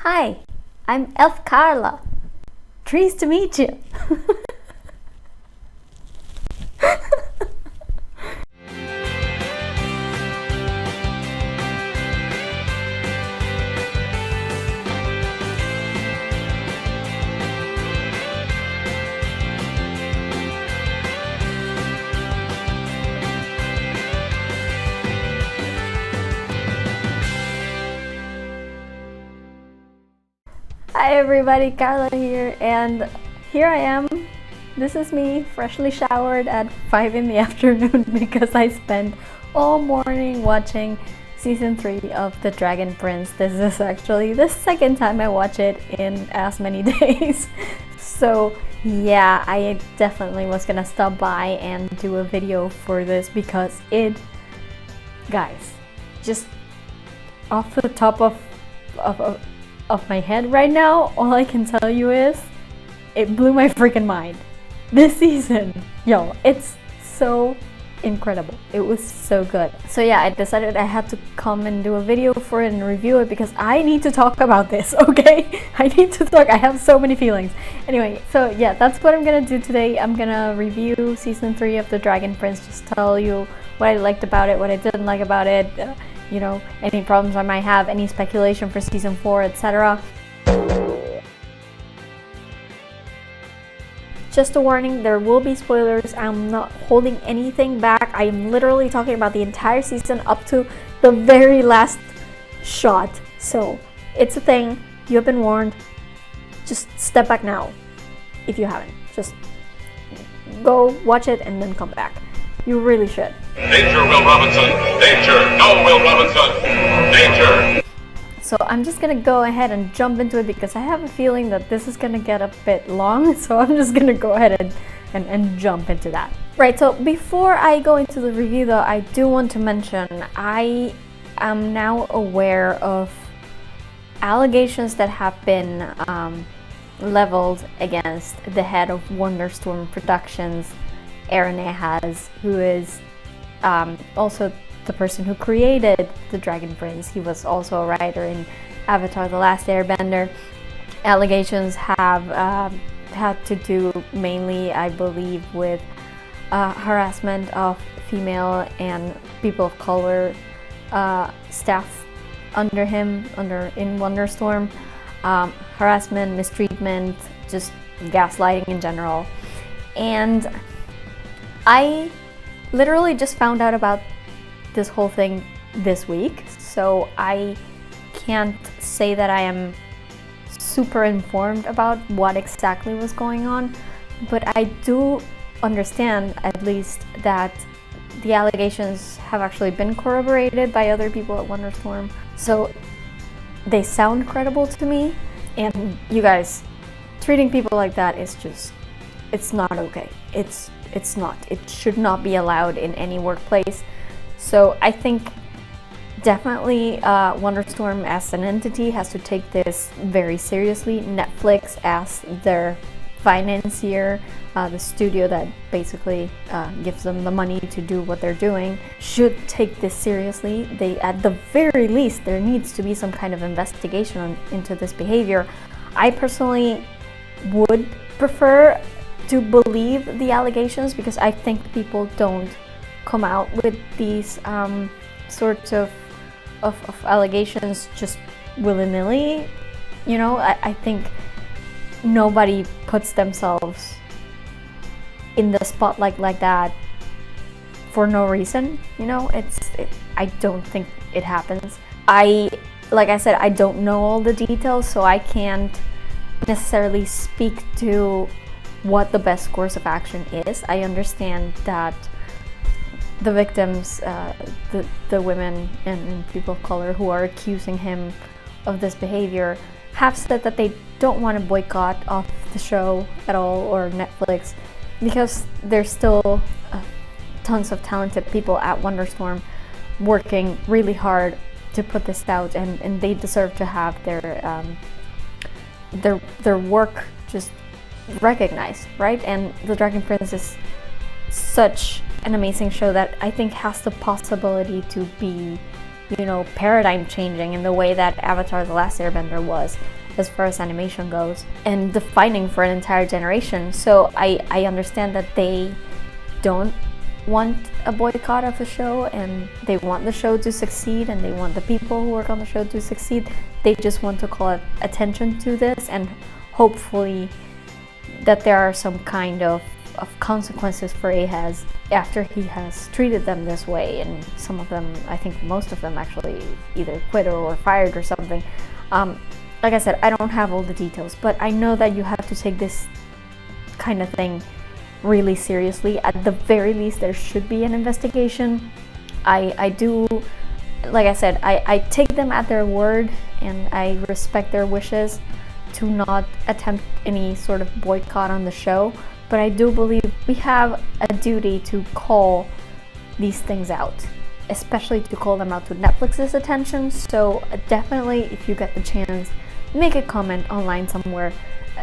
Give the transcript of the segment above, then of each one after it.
Hi, I'm Elf Carla. Pleased to meet you. Hi everybody, Carla here, and here I am. This is me, freshly showered at 5 in the afternoon because I spent all morning watching season 3 of The Dragon Prince. This is actually the second time I watch it in as many days. So yeah, I definitely was gonna stop by and do a video for this because guys, just off the top of my head right now, all I can tell you is it blew my freaking mind. This season, yo, it's so incredible. It was so good. So yeah, I decided I had to come and do a video for it and review it because I need to talk about this, okay? I need to talk. I have so many feelings. Anyway, so yeah, that's what I'm gonna do today. I'm gonna review season 3 of The Dragon Prince, just tell you what I liked about it, what I didn't like about it, you know, any problems I might have, any speculation for season 4, etc. Just a warning, there will be spoilers. I'm not holding anything back. I am literally talking about the entire season up to the very last shot. So it's a thing. You have been warned. Just step back now if you haven't. Just go watch it and then come back. You really should. Danger, Will Robinson! Danger! No, Will Robinson! Danger! So I'm just gonna go ahead and jump into it because I have a feeling that this is gonna get a bit long. So I'm just gonna go ahead and jump into that. Right, so before I go into the review though, I do want to mention I am now aware of allegations that have been leveled against the head of Wonderstorm Productions, Aaron Ahaz, who is also the person who created The Dragon Prince. He was also a writer in Avatar: The Last Airbender. Allegations have had to do mainly, I believe, with harassment of female and people of color staff under him, in Wonderstorm. Harassment, mistreatment, just gaslighting in general. And I literally just found out about this whole thing this week, so I can't say that I am super informed about what exactly was going on, but I do understand at least that the allegations have actually been corroborated by other people at Wonderstorm, so they sound credible to me. And you guys, treating people like that is just, it's not okay. It's not. It should not be allowed in any workplace. So I think definitely Wonderstorm as an entity has to take this very seriously. Netflix as their financier, the studio that basically gives them the money to do what they're doing, should take this seriously. They, at the very least, there needs to be some kind of investigation into this behavior. I personally would prefer to believe the allegations because I think people don't come out with these sorts of allegations just willy-nilly. You know, I think nobody puts themselves in the spotlight like that for no reason. You know, I don't think it happens. Like I said, I don't know all the details, so I can't necessarily speak to what the best course of action is. I understand that the victims, the women and people of color who are accusing him of this behavior have said that they don't want to boycott off the show at all, or Netflix, because there's still tons of talented people at Wonderstorm working really hard to put this out, and they deserve to have their work just recognized, right? And The Dragon Prince is such an amazing show that I think has the possibility to be paradigm changing in the way that Avatar: The Last Airbender was, as far as animation goes, and defining for an entire generation. So I understand that they don't want a boycott of the show, and they want the show to succeed, and they want the people who work on the show to succeed. They just want to call attention to this, and hopefully that there are some kind of consequences for Ahaz after he has treated them this way. And some of them, I think most of them, actually either quit or were fired or something. Like I said, I don't have all the details, but I know that you have to take this kind of thing really seriously. At the very least, there should be an investigation. I do, like I said, I take them at their word, and I respect their wishes to not attempt any sort of boycott on the show, but I do believe we have a duty to call these things out, especially to call them out to Netflix's attention. So definitely, if you get the chance, make a comment online somewhere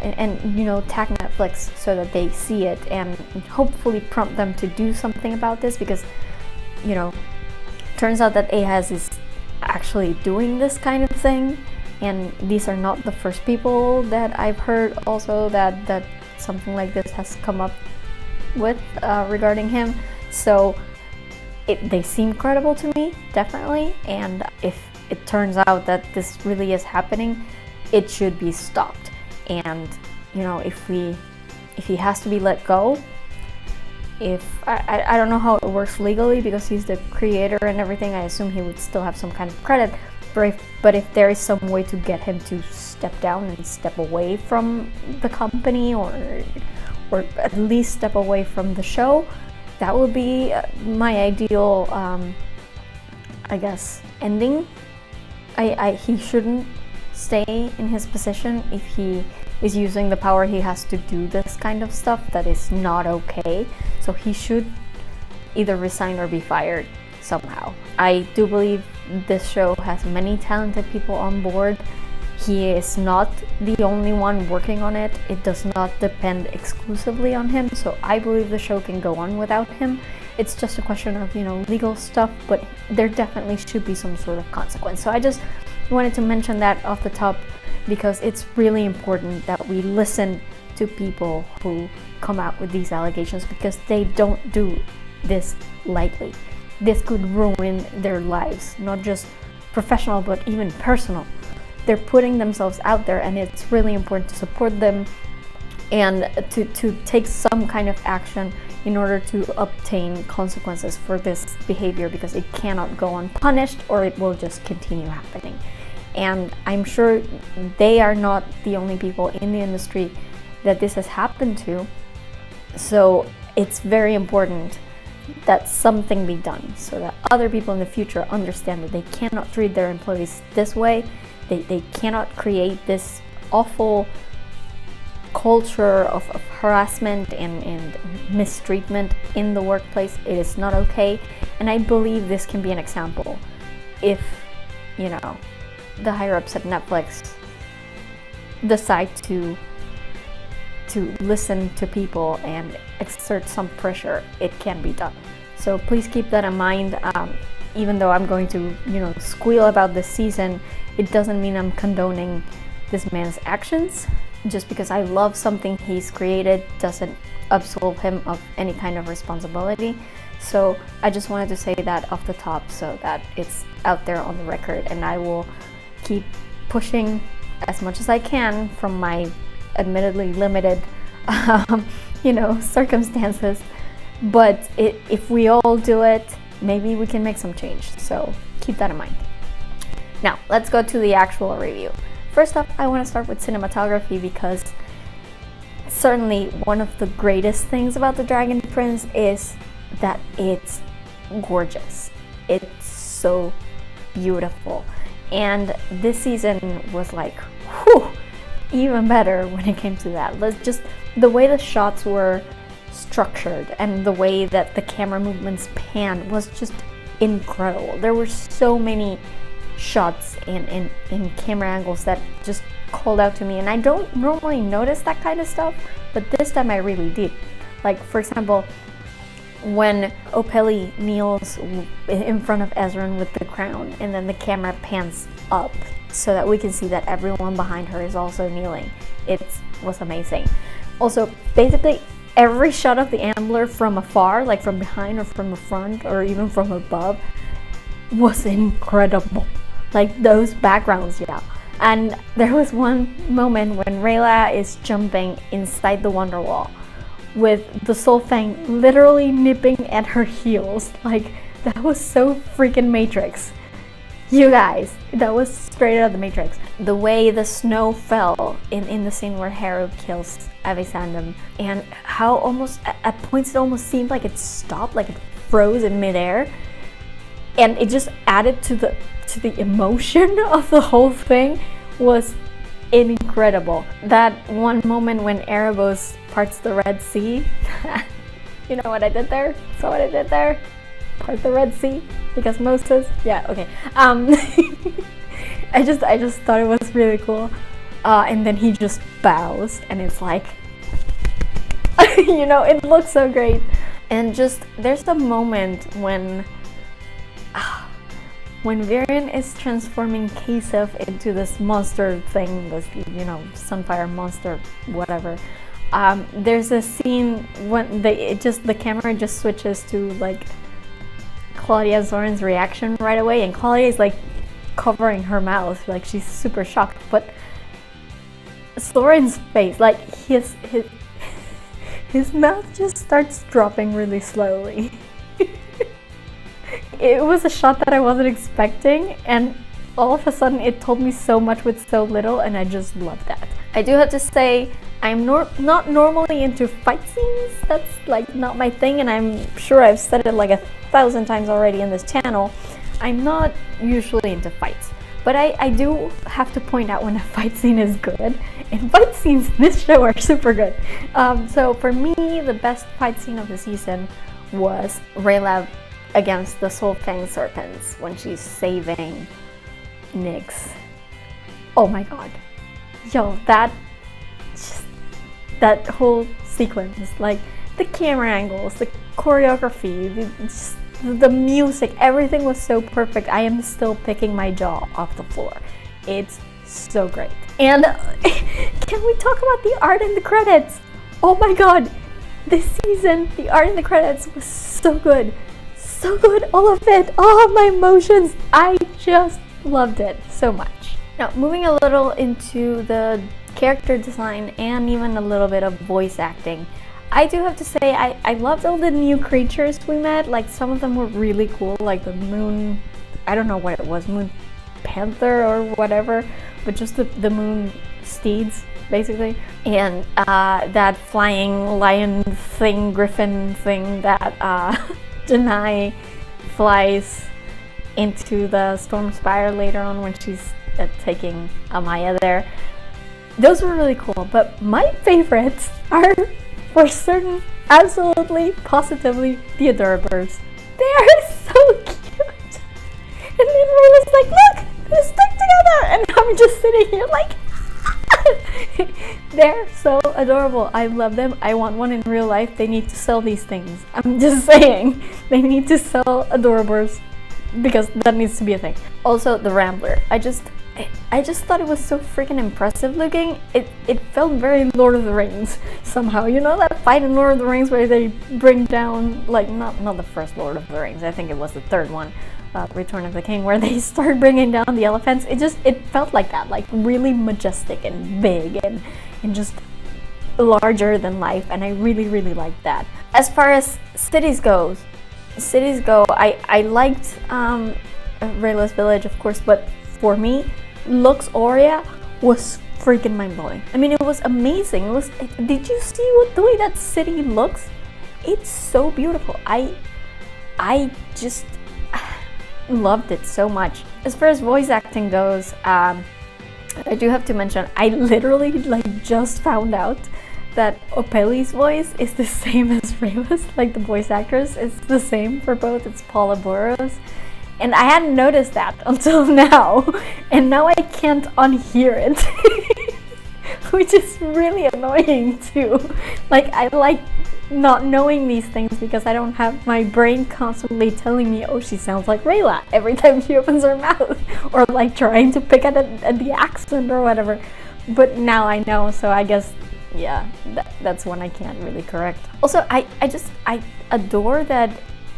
and tag Netflix so that they see it, and hopefully prompt them to do something about this, because turns out that Ahaz is actually doing this kind of thing, and these are not the first people that I've heard also that something like this has come up with regarding him. So they seem credible to me, definitely, and if it turns out that this really is happening, it should be stopped. And if he has to be let go, if I don't know how it works legally, because he's the creator and everything, I assume he would still have some kind of credit, but if there is some way to get him to step down and step away from the company, or at least step away from the show, that would be my ideal I guess ending. He shouldn't stay in his position if he is using the power he has to do this kind of stuff. That is not okay. So he should either resign or be fired somehow. I do believe this show has many talented people on board. He is not the only one working on it. It does not depend exclusively on him. So I believe the show can go on without him. It's just a question of, legal stuff, but there definitely should be some sort of consequence. So I just wanted to mention that off the top, because it's really important that we listen to people who come out with these allegations, because they don't do this lightly. This could ruin their lives, not just professional, but even personal. They're putting themselves out there, and it's really important to support them and to take some kind of action in order to obtain consequences for this behavior, because it cannot go unpunished, or it will just continue happening. And I'm sure they are not the only people in the industry that this has happened to. So it's very important that something be done, so that other people in the future understand that they cannot treat their employees this way. They cannot create this awful culture of harassment and mistreatment in the workplace. It is not okay. And I believe this can be an example if, the higher ups at Netflix decide to listen to people and exert some pressure. It can be done. So please keep that in mind. Even though I'm going to, squeal about this season, it doesn't mean I'm condoning this man's actions. Just because I love something he's created doesn't absolve him of any kind of responsibility. So I just wanted to say that off the top, so that it's out there on the record, and I will keep pushing as much as I can from my admittedly limited circumstances. But if we all do it, maybe we can make some change. So keep that in mind. Now let's go to the actual review. First up, I want to start with cinematography, because certainly one of the greatest things about The Dragon Prince is that it's gorgeous. It's so beautiful. And this season was like, even better when it came to that. The way the shots were structured and the way that the camera movements panned was just incredible. There were so many shots in camera angles that just called out to me, and I don't normally notice that kind of stuff, but this time I really did. Like, for example, when Opeli kneels in front of Ezran with the crown, and then the camera pans up so that we can see that everyone behind her is also kneeling. It was amazing. Also, basically every shot of the Ambler from afar, like from behind or from the front or even from above, was incredible. Like those backgrounds, yeah. And there was one moment when Rayla is jumping inside the Wonder Wall with the Soul Fang literally nipping at her heels. Like, that was so freaking Matrix. You guys, that was straight out of the Matrix. The way the snow fell in the scene where Haru kills Avisandum, and how almost at points it almost seemed like it stopped, like it froze in midair, and it just added to the emotion of the whole thing, was incredible. That one moment when Erebos parts the Red Sea, you know what I did there? So what I did there? Part the Red Sea because Moses. Yeah, okay. I just thought it was really cool. And then he just bows, and it's like, you know, it looks so great. And just there's a moment when Varian is transforming Kasef into this monster thing, this, you know, Sunfire monster, whatever. There's a scene when the camera just switches to like Claudia Zorin's reaction right away, and Claudia is like covering her mouth, like she's super shocked. But Zorin's face, like his mouth just starts dropping really slowly. It was a shot that I wasn't expecting, and all of a sudden it told me so much with so little, and I just love that. I do have to say, I'm not normally into fight scenes. That's like not my thing, and I'm sure I've said it like 1,000 times already in this channel. I'm not usually into fights, but I do have to point out when a fight scene is good, and fight scenes in this show are super good. So for me, the best fight scene of the season was Rayla against the Soul Fang Serpents when she's saving Nyx. Oh my god. Yo, that whole sequence, like the camera angles, the choreography, the music, everything was so perfect. I am still picking my jaw off the floor. It's so great. And can we talk about the art in the credits? Oh my god, this season, the art in the credits was so good. So good, all of it, all of my emotions. I just loved it so much. Now, moving a little into the character design and even a little bit of voice acting, I do have to say I loved all the new creatures we met. Like, some of them were really cool, like the moon, I don't know what it was, moon panther or whatever, but just the moon steeds, basically. And that flying lion thing, griffin thing that Denai flies into the Storm Spire later on when she's taking Amaya there. Those were really cool, but my favorites are, for certain, absolutely, positively, the Adorabers. They are so cute! And then Rayla's like, look! They stick together! And I'm just sitting here like, they're so adorable. I love them. I want one in real life. They need to sell these things. I'm just saying. They need to sell Adorabers because that needs to be a thing. Also, the Rambler. I just thought it was so freaking impressive looking. It felt very Lord of the Rings somehow. You know that fight in Lord of the Rings where they bring down, like, not the first Lord of the Rings. I think it was the third one. Return of the King, where they start bringing down the elephants. It felt like that, like really majestic and big and just larger than life, and I really liked that. As far as cities go, I liked Rayla's village, of course, but for me, Lux Aurea was freaking mind-blowing. I mean, it was amazing. Did you see the way that city looks? It's so beautiful. I just loved it so much. As far as voice acting goes, I do have to mention, I literally just found out that Opeli's voice is the same as Rayla's, like the voice actress. It's the same for both. It's Paula Burrows. And I hadn't noticed that until now. And now I can't unhear it. Which is really annoying too. Like, I like not knowing these things because I don't have my brain constantly telling me, oh, she sounds like Rayla every time she opens her mouth, or like trying to pick at the accent or whatever. But now I know, so I guess, yeah, that's one I can't really correct. Also, I adore that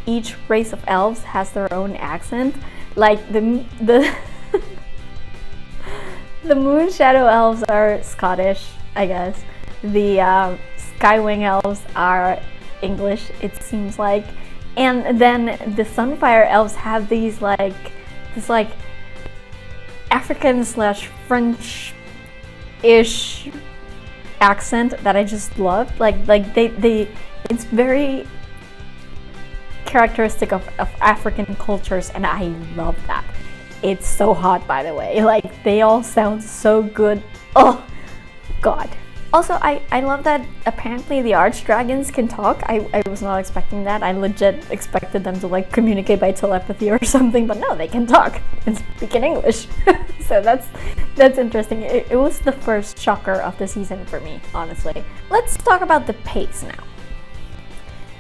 each race of elves has their own accent. Like the the Moon Shadow elves are Scottish, I guess. The Skywing elves are English, it seems like. And then the Sunfire elves have these this African/French-ish accent that I just love. Like they it's very characteristic of African cultures, and I love that. It's so hot, by the way. Like, they all sound so good. Oh god. Also, I love that apparently the archdragons can talk. I was not expecting that. I legit expected them to like communicate by telepathy or something, but no, they can talk and speak in English. So that's interesting. It was the first shocker of the season for me, honestly. Let's talk about the pace now.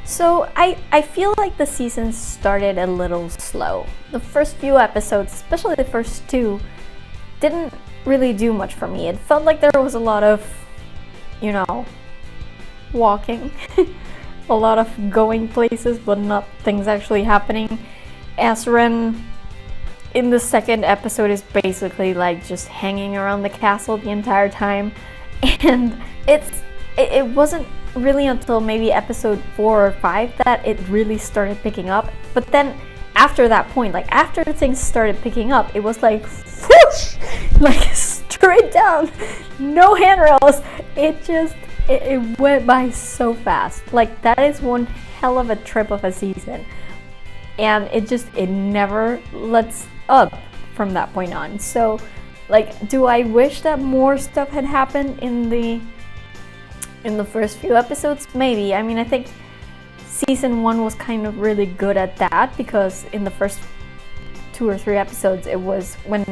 So I feel like the season started a little slow. The first few episodes, especially the first two, didn't really do much for me. It felt like there was a lot of, you know, walking, a lot of going places, but not things actually happening. Ezran in the second episode is basically like just hanging around the castle the entire time, and it wasn't really until maybe episode 4 or 5 that it really started picking up. But then after that point, like after things started picking up, it was like whoosh, like straight down, no handrails. It went by so fast. Like, that is one hell of a trip of a season, and it never lets up from that point on. So like, do I wish that more stuff had happened in the first few episodes? Maybe. I mean, I think season 1 was kind of really good at that, because in the first 2 or 3 episodes it was when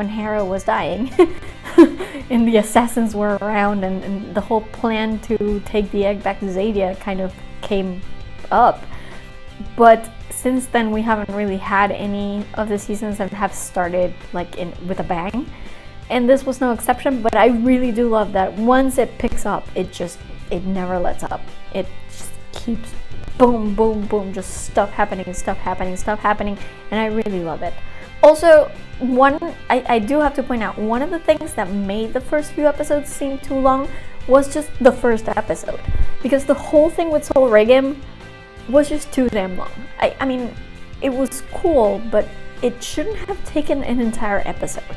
Hera was dying and the assassins were around, and the whole plan to take the egg back to Zadia kind of came up. But since then we haven't really had any of the seasons that have started like with a bang. And this was no exception, but I really do love that once it picks up, it never lets up. It just keeps boom, boom, boom, just stuff happening, and I really love it. Also, I do have to point out, one of the things that made the first few episodes seem too long was just the first episode. Because the whole thing with Sol Regem was just too damn long. I mean, it was cool, but it shouldn't have taken an entire episode.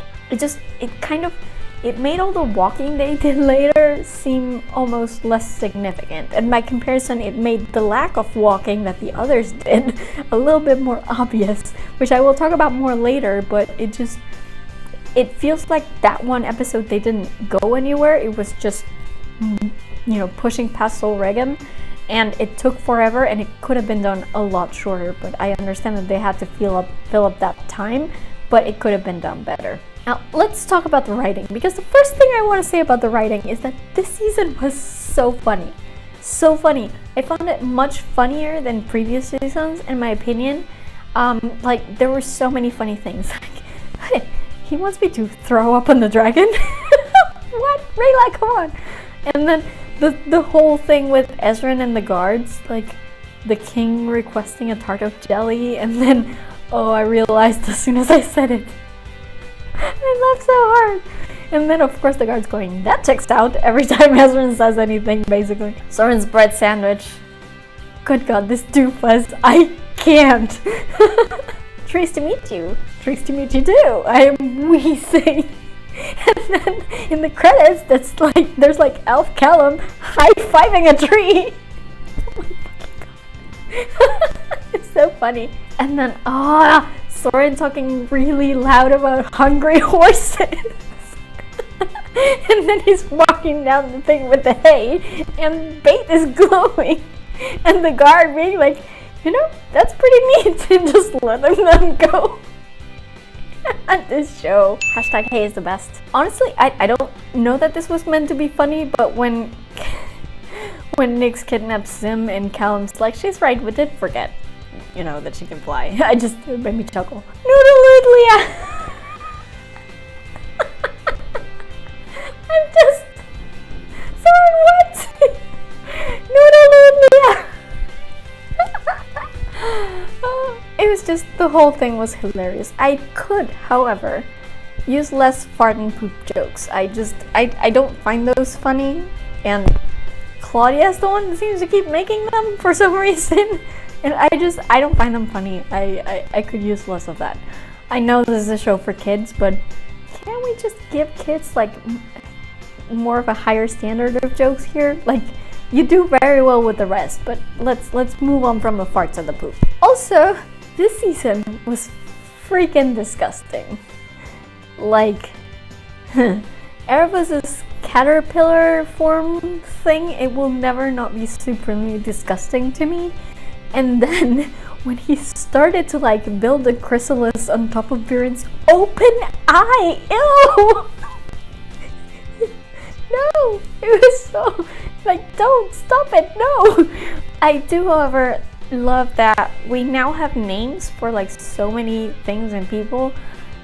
It made all the walking they did later seem almost less significant. And by comparison, it made the lack of walking that the others did a little bit more obvious, which I will talk about more later, but it feels like that one episode they didn't go anywhere. It was just, pushing past Sol Regem, and it took forever, and it could have been done a lot shorter, but I understand that they had to fill up that time, but it could have been done better. Now, let's talk about the writing, because the first thing I want to say about the writing is that this season was so funny. So funny. I found it much funnier than previous seasons, in my opinion. Like, there were so many funny things. Like, he wants me to throw up on the dragon? What? Rayla, come on! And then the whole thing with Ezran and the guards, like, the king requesting a tart of jelly, and then, oh, I realized as soon as I said it. I laughed so hard. And then of course the guard's going, that checks out, every time Ezran says anything, basically. Soren's bread sandwich. Good god, this doofus. I can't. Trees to meet you. Trees to meet you too. I am wheezing. And then in the credits, there's like Elf Callum high-fiving a tree. Oh my fucking god. It's so funny. And then, Soren talking really loud about hungry horses. And then he's walking down the thing with the hay, and Bait is glowing. And the guard being like, that's pretty neat, and just letting them go. On this show. Hashtag hay is the best. Honestly, I don't know that this was meant to be funny, but when when Nyx kidnaps Zim and Callum's like, she's right, we did forget, you know, that she can fly. It made me chuckle. Noodle-oodlia! I'm just... Sorry, what? Noodle-oodlia! It was just, the whole thing was hilarious. I could, however, use less fart and poop jokes. I don't find those funny, and Claudia's the one that seems to keep making them for some reason, and I don't find them funny. I could use less of that. I know this is a show for kids, but can't we just give kids like more of a higher standard of jokes here? Like, you do very well with the rest, but let's move on from the farts and the poop. Also, this season was freaking disgusting. Like, Erebus's caterpillar form thing, it will never not be supremely disgusting to me. And then when he started to like build a chrysalis on top of Viren's open eye, ew! No, it was so like, don't stop it, no. I do, however, love that we now have names for like so many things and people.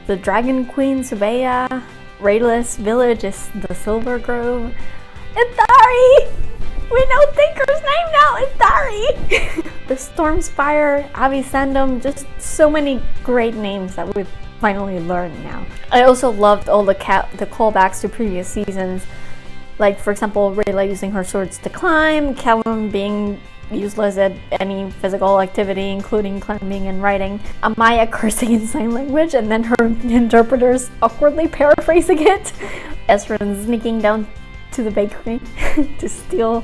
The Dragon Queen, Subaya, Rayless Village is the Silver Grove. Itari! We know Tinker's name now, Itari! The Stormspire, Avisandum, just so many great names that we've finally learned now. I also loved all the callbacks to previous seasons. Like, for example, Rayla using her swords to climb, Callum being useless at any physical activity, including climbing and writing, Amaya cursing in sign language, and then her interpreters awkwardly paraphrasing it, Ezra sneaking down to the bakery to steal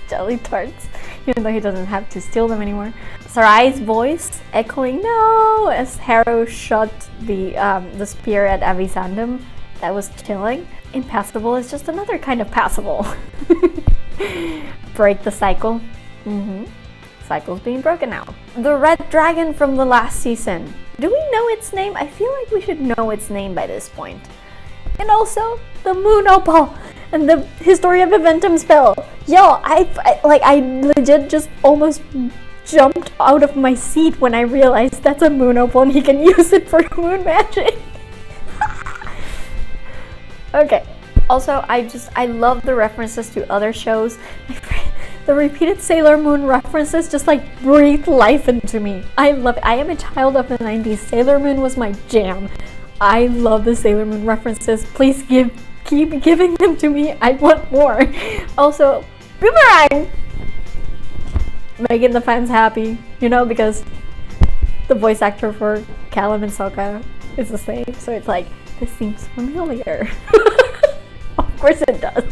jelly tarts, even though he doesn't have to steal them anymore. Sarai's voice echoing no as Harrow shot the spear at Avisandum that was chilling. Impassable is just another kind of passable. Break the cycle. Cycle's being broken now. The red dragon from the last season. Do we know its name? I feel like we should know its name by this point. And also, the moon opal and the Historia Viventum spell. Yo, I legit just almost jumped out of my seat when I realized that's a moon opal and he can use it for moon magic. Okay. Also, I love the references to other shows. The repeated Sailor Moon references just like breathe life into me. I love it. I am a child of the 90s. Sailor Moon was my jam. I love the Sailor Moon references. Please keep giving them to me. I want more. Also, BLUBBERING! Making the fans happy, you know, because the voice actor for Callum and Sokka is the same. So it's like, this seems familiar. Of course it does.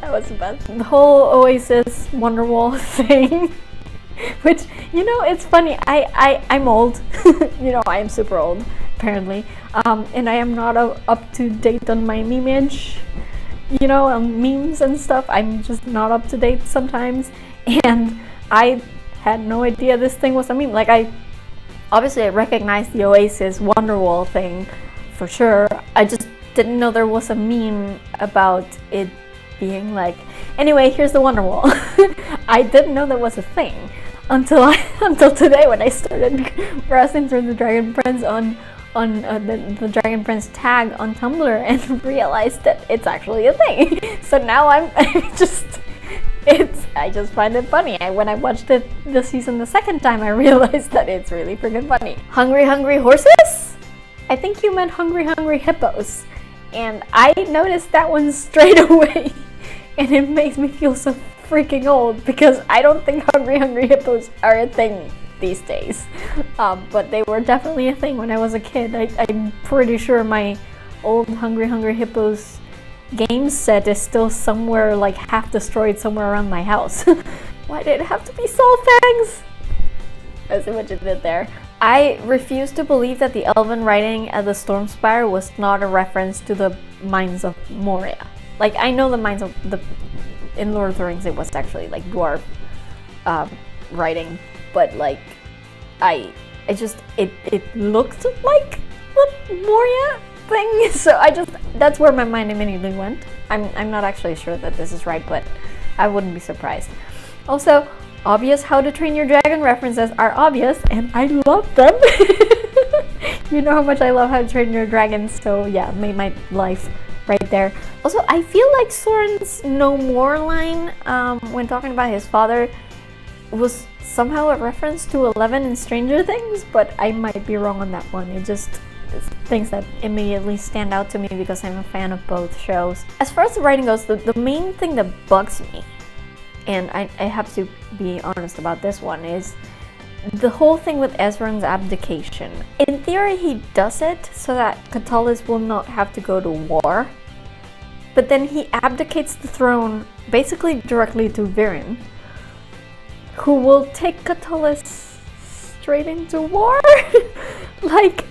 That was the best. The whole Oasis Wonderwall thing, which, you know, it's funny. I'm old. You know, I am super old, apparently. And I am not up to date on my memeage, you know, on memes and stuff. I'm just not up to date sometimes. And I had no idea this thing was a meme. Like, obviously I recognized the Oasis Wonderwall thing for sure. I just didn't know there was a meme about it being like, anyway, here's the Wonderwall. I didn't know there was a thing until today when I started browsing through the Dragon Prince on the Dragon Prince tag on Tumblr and realized that it's actually a thing. So now I just find it funny. When I watched it this season the second time, I realized that it's really freaking funny. Hungry Hungry Horses? I think you meant Hungry Hungry Hippos. And I noticed that one straight away. And it makes me feel so freaking old because I don't think Hungry Hungry Hippos are a thing these days. But they were definitely a thing when I was a kid. I'm pretty sure my old Hungry Hungry Hippos game set is still somewhere, like half destroyed somewhere around my house. Why did it have to be Soul Fangs? I see what you did there. I refuse to believe that the elven writing at the Stormspire was not a reference to the Mines of Moria. Like, I know the Mines of in Lord of the Rings it was actually like dwarf writing, but like it looked like the Moria thing, so that's where my mind immediately went. I'm not actually sure that this is right, but I wouldn't be surprised. Also, obvious How to Train Your Dragon references are obvious, and I love them. You know how much I love How to Train Your Dragon, so yeah, made my life right there. Also, I feel like Soren's "no more" line when talking about his father was somehow a reference to 11 in Stranger Things, but I might be wrong on that one. It's things that immediately stand out to me because I'm a fan of both shows. As far as the writing goes, the main thing that bugs me, and I have to be honest about this one, is the whole thing with Ezran's abdication. In theory, he does it so that Catullus will not have to go to war, but then he abdicates the throne basically directly to Viren, who will take Catullus straight into war. Like,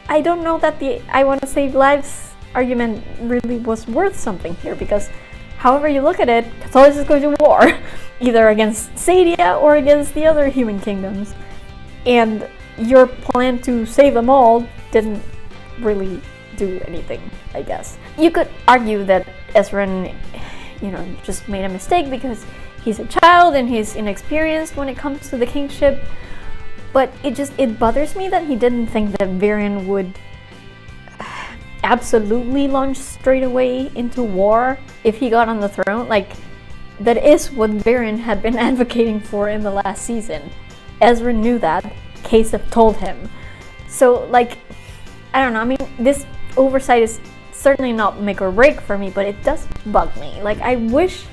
I don't know that the "I want to save lives" argument really was worth something here, because however you look at it, Catullus is going to war, either against Sadia or against the other human kingdoms. And your plan to save them all didn't really do anything, I guess. You could argue that Ezran, just made a mistake because he's a child and he's inexperienced when it comes to the kingship. But it bothers me that he didn't think that Viren would absolutely launch straight away into war if he got on the throne. Like, that is what Viren had been advocating for in the last season. Ezra knew that. Kasef told him. So, like, I don't know. I mean, this oversight is certainly not make or break for me, but it does bug me. Like, I wish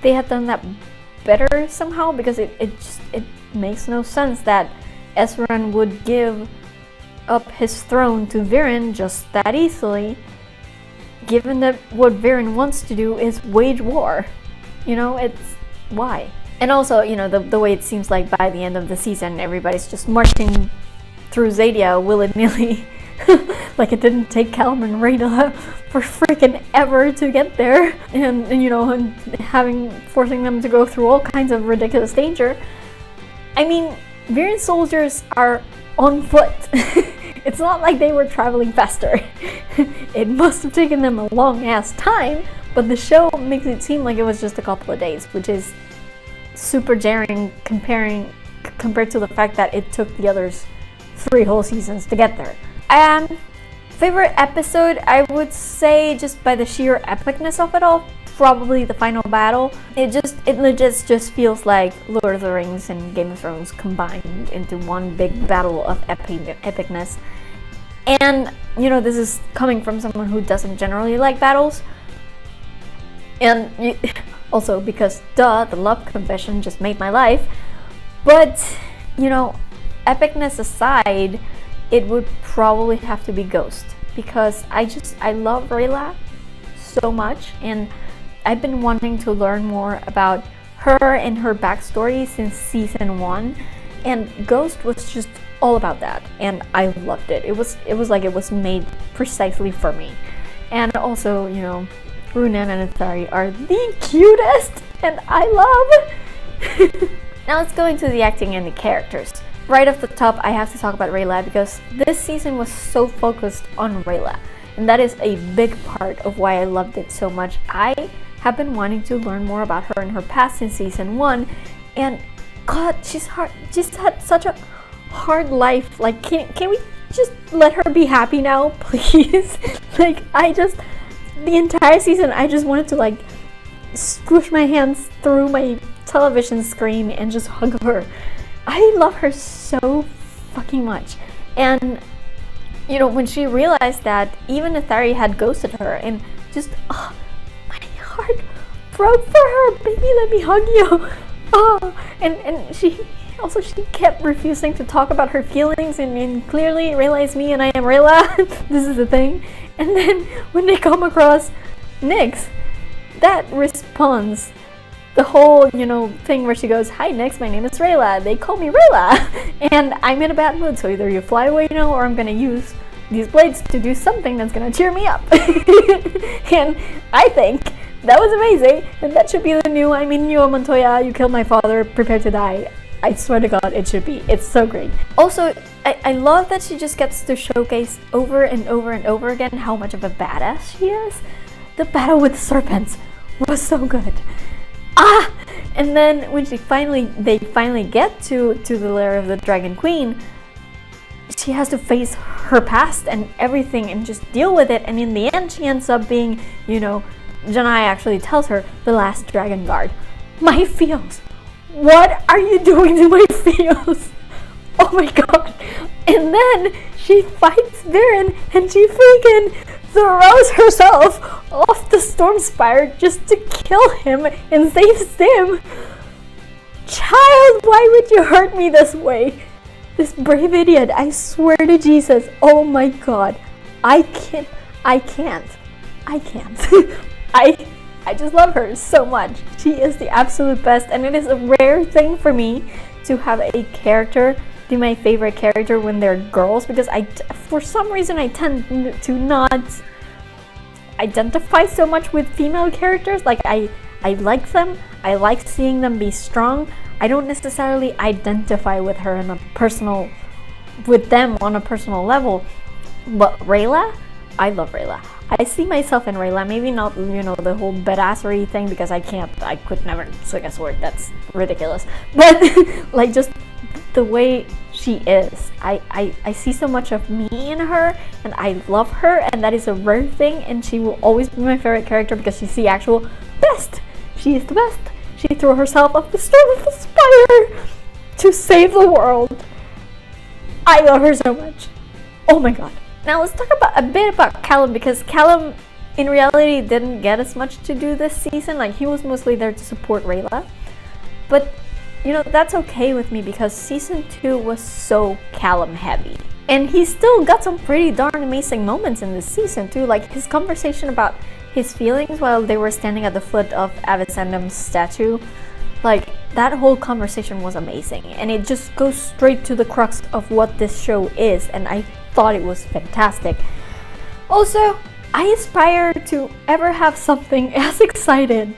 they had done that better somehow, because it makes no sense that Ezran would give up his throne to Viren just that easily, given that what Viren wants to do is wage war. It's why. And also, the way it seems like by the end of the season, everybody's just marching through Zadia willy-nilly. Like, it didn't take Callum and Rhaenyra for freaking ever to get there, and forcing them to go through all kinds of ridiculous danger. I mean, Viren soldiers are on foot. It's not like they were traveling faster. It must have taken them a long ass time, but the show makes it seem like it was just a couple of days, which is super jarring compared to the fact that it took the others 3 whole seasons to get there. Favorite episode, I would say, just by the sheer epicness of it all, probably the final battle. It legit just feels like Lord of the Rings and Game of Thrones combined into one big battle of epicness. And, this is coming from someone who doesn't generally like battles. And also because, the love confession just made my life. But, epicness aside, it would probably have to be Ghost, because I love Rayla so much, and I've been wanting to learn more about her and her backstory since season 1, and Ghost was just all about that, and I loved it. It was like it was made precisely for me. And also, Runan and Athari are the cutest, and I love. Now let's go into the acting and the characters. Right off the top, I have to talk about Rayla, because this season was so focused on Rayla, and that is a big part of why I loved it so much. I have been wanting to learn more about her and her past in season 1, and God, she's had such a hard life. Like, can we just let her be happy now, please? Like, the entire season, I just wanted to, like, squish my hands through my television screen and just hug her. I love her so fucking much. And, when she realized that even Athari had ghosted her, and just, my heart broke for her. Baby, let me hug you. And she kept refusing to talk about her feelings, and clearly realized me and I am Rayla. This is the thing. And then when they come across Nyx, that response, the whole, thing where she goes, "Hi Nyx, my name is Rayla. They call me Rayla, and I'm in a bad mood, so either you fly away, or I'm gonna use these blades to do something that's gonna cheer me up." And I think that was amazing, and that should be the new, Inigo Montoya, you killed my father, prepare to die. I swear to God, it should be. It's so great. Also, I love that she just gets to showcase over and over and over again how much of a badass she is. The battle with serpents was so good. Ah! And then when they finally get to the lair of the Dragon Queen, she has to face her past and everything and just deal with it. And in the end, she ends up being, Janai actually tells her, the last Dragon Guard. My feels. What are you doing to my feels? Oh my god. And then she fights Viren and she freaking throws herself off the Storm Spire just to kill him and save Sim. Child, why would you hurt me this way? This brave idiot, I swear to Jesus. Oh my god. I can't. I just love her so much. She is the absolute best, and it is a rare thing for me to have a character be my favorite character when they're girls, because for some reason I tend to not identify so much with female characters. Like I like them, I like seeing them be strong. I don't necessarily identify with her with them on a personal level. But Rayla, I love Rayla. I see myself in Rayla. Maybe not, the whole badassery thing, because I could never swing a sword. That's ridiculous. But like just the way she is. I see so much of me in her, and I love her, and that is a rare thing, and she will always be my favorite character because she's the actual best. She is the best. She threw herself off the Storm of the Spire to save the world. I love her so much. Oh my god. Now let's talk a bit about Callum, because Callum in reality didn't get as much to do this season. Like, he was mostly there to support Rayla. But, that's okay with me, because season 2 was so Callum heavy. And he still got some pretty darn amazing moments in this season too. Like his conversation about his feelings while they were standing at the foot of Avicendom's statue. Like, that whole conversation was amazing, and it just goes straight to the crux of what this show is, and I thought it was fantastic. Also, I aspire to ever have something as exciting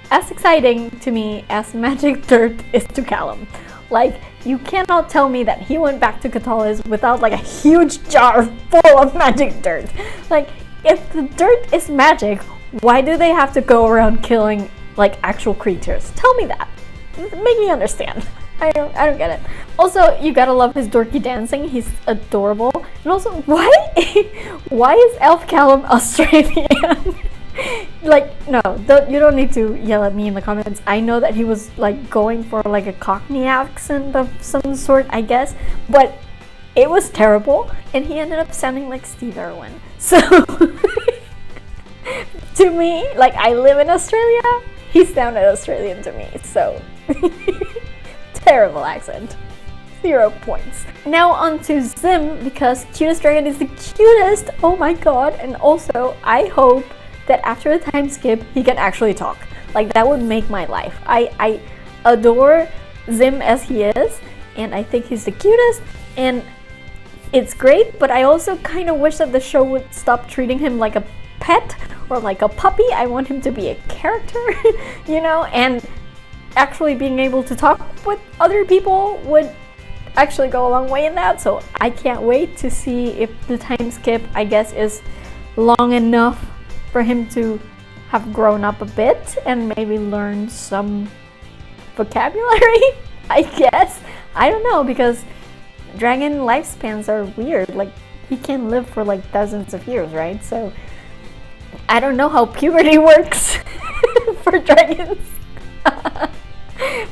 to me as magic dirt is to Callum. Like, you cannot tell me that he went back to Catalyst without like a huge jar full of magic dirt. Like, if the dirt is magic, why do they have to go around killing like actual creatures? Tell me that. Make me understand. I don't get it. Also, you gotta love his dorky dancing. He's adorable. And also, why is Elf Callum Australian? Like, no, you don't need to yell at me in the comments. I know that he was like going for like a Cockney accent of some sort, I guess, but it was terrible, and he ended up sounding like Steve Irwin. So to me, like, I live in Australia, he sounded Australian to me, so terrible accent. 0 points. Now on to Zim, because Cutest Dragon is the cutest. Oh my god. And also, I hope that after a time skip, he can actually talk. Like, that would make my life. I adore Zim as he is, and I think he's the cutest, and it's great, but I also kind of wish that the show would stop treating him like a pet or like a puppy. I want him to be a character, and actually being able to talk with other people would actually go a long way in that. So I can't wait to see if the time skip, I guess, is long enough for him to have grown up a bit and maybe learn some vocabulary, I guess. I don't know, because dragon lifespans are weird. Like, he can live for like thousands of years, right? So I don't know how puberty works for dragons.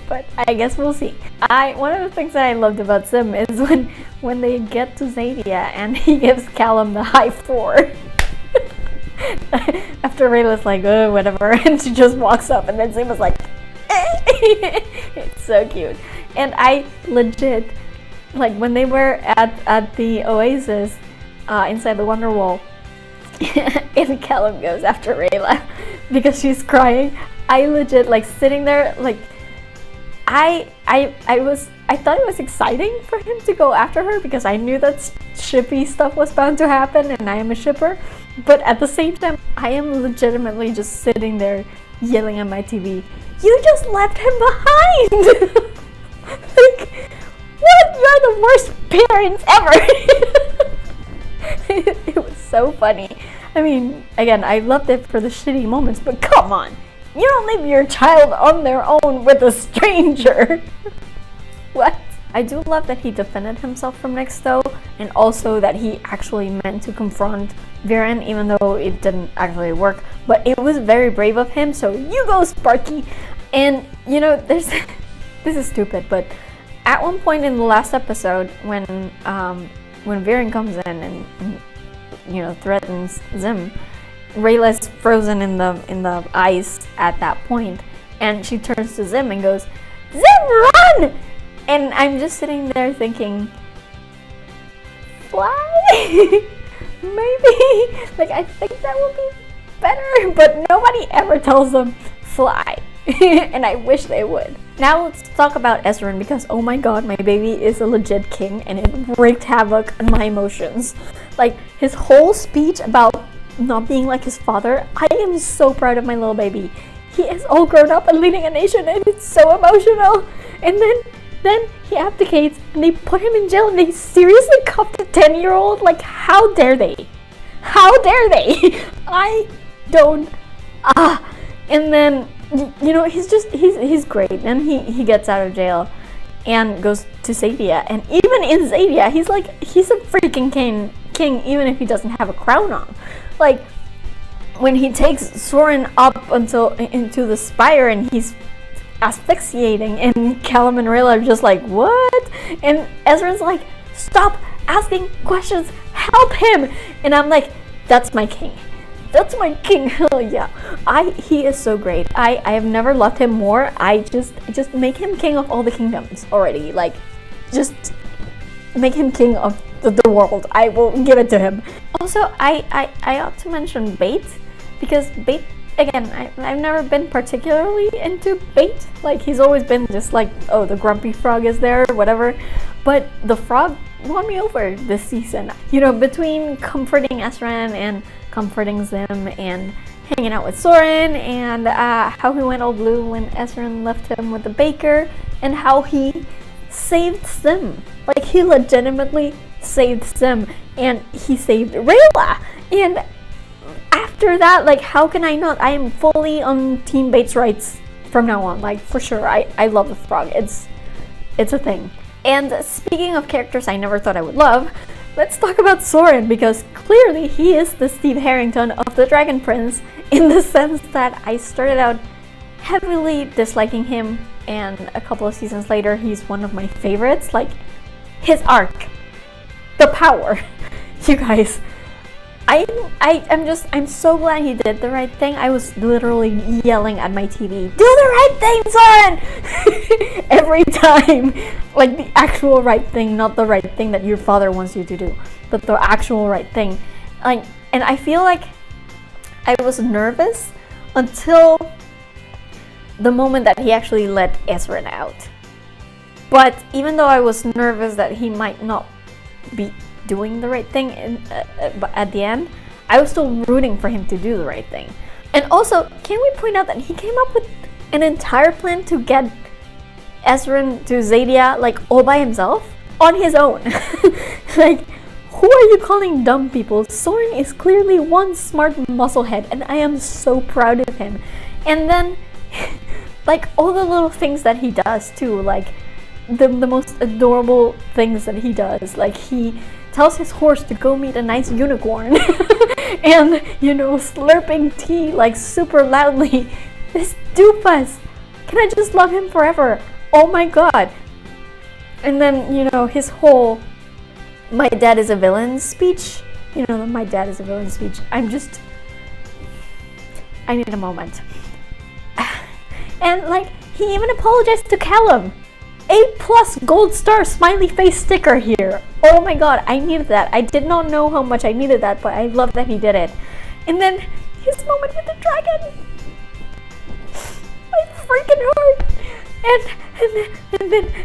But I guess we'll see. One of the things that I loved about Sim is when they get to Zadia and he gives Callum the high 4. After Rayla's like, oh, whatever, and she just walks up, and then Sim was like, it's so cute. And I legit, like, when they were at the Oasis inside the Wonderwall, and Callum goes after Rayla because she's crying, I legit, like, sitting there, like, I thought it was exciting for him to go after her, because I knew that shippy stuff was bound to happen, and I am a shipper. But at the same time, I am legitimately just sitting there yelling at my TV, you just left him behind! Like, what? You're the worst parents ever! It was so funny. I mean, again, I loved it for the shitty moments, but come on! You don't leave your child on their own with a stranger. What? I do love that he defended himself from Nyx though, and also that he actually meant to confront Viren, even though it didn't actually work. But it was very brave of him, so you go, Sparky! And, you know, there's... this is stupid, but at one point in the last episode, when Viren comes in and you know, threatens Zim, Rayla's frozen in the ice at that point, and she turns to Zim and goes, "Zim, run!" And I'm just sitting there thinking, fly? Maybe? Like, I think that would be better, but nobody ever tells them fly. And I wish they would. Now let's talk about Ezran, because oh my god, my baby is a legit king and it wreaked havoc on my emotions. Like, his whole speech about not being like his father, I am so proud of my little baby. He is all grown up and leading a nation and it's so emotional. And then he abdicates and they put him in jail and they seriously cuffed a 10-year-old? Like, how dare they? How dare they? I don't... And then, you know, he's great. And he gets out of jail and goes to Zadia. And even in Zadia, he's a freaking king even if he doesn't have a crown on. Like, when he takes Soren up into the spire and he's asphyxiating, and Callum and Rayla are just like, what? And Ezra's like, stop asking questions, help him. And I'm like, that's my king. That's my king. Hell yeah. He is so great. I have never loved him more. I just make him king of all the kingdoms already. Like, just make him king of the world. I will give it to him. Also, I ought to mention Bait, because Bait, again, I've never been particularly into Bait. Like, he's always been just like, oh, the grumpy frog is there, whatever. But the frog won me over this season. You know, between comforting Ezran and comforting Zim and hanging out with Soren, and how he went all blue when Ezran left him with the baker, and how he saved Zim. Like, he legitimately saved Zim, and he saved Rayla. And after that, like, how can I not? I am fully on Team Bates' rights from now on. Like, for sure. I love the frog. It's a thing. And speaking of characters I never thought I would love, let's talk about Soren, because clearly he is the Steve Harrington of the Dragon Prince, in the sense that I started out heavily disliking him, and a couple of seasons later he's one of my favorites. Like, his arc, the power. You guys, I'm so glad he did the right thing. I was literally yelling at my TV, do the right thing, Soren! Every time. Like, the actual right thing, not the right thing that your father wants you to do, but the actual right thing. Like, and I feel like I was nervous until the moment that he actually let Ezran out. But even though I was nervous that he might not be doing the right thing at the end, I was still rooting for him to do the right thing. And also, can we point out that he came up with an entire plan to get Ezran to Zadia, like, all by himself? On his own. Like, who are you calling dumb people? Soren is clearly one smart musclehead, and I am so proud of him. And then, like, all the little things that he does too, like, the most adorable things that he does. Like, he tells his horse to go meet a nice unicorn. And, you know, slurping tea, like, super loudly. This doofus. Can I just love him forever? Oh my god. And then, you know, his whole "my dad is a villain" speech. You know, the "my dad is a villain" speech. I need a moment. And, like, he even apologized to Callum. A+ gold star smiley face sticker here. Oh my god, I needed that. I did not know how much I needed that, but I love that he did it. And then his moment with the dragon. My freaking heart.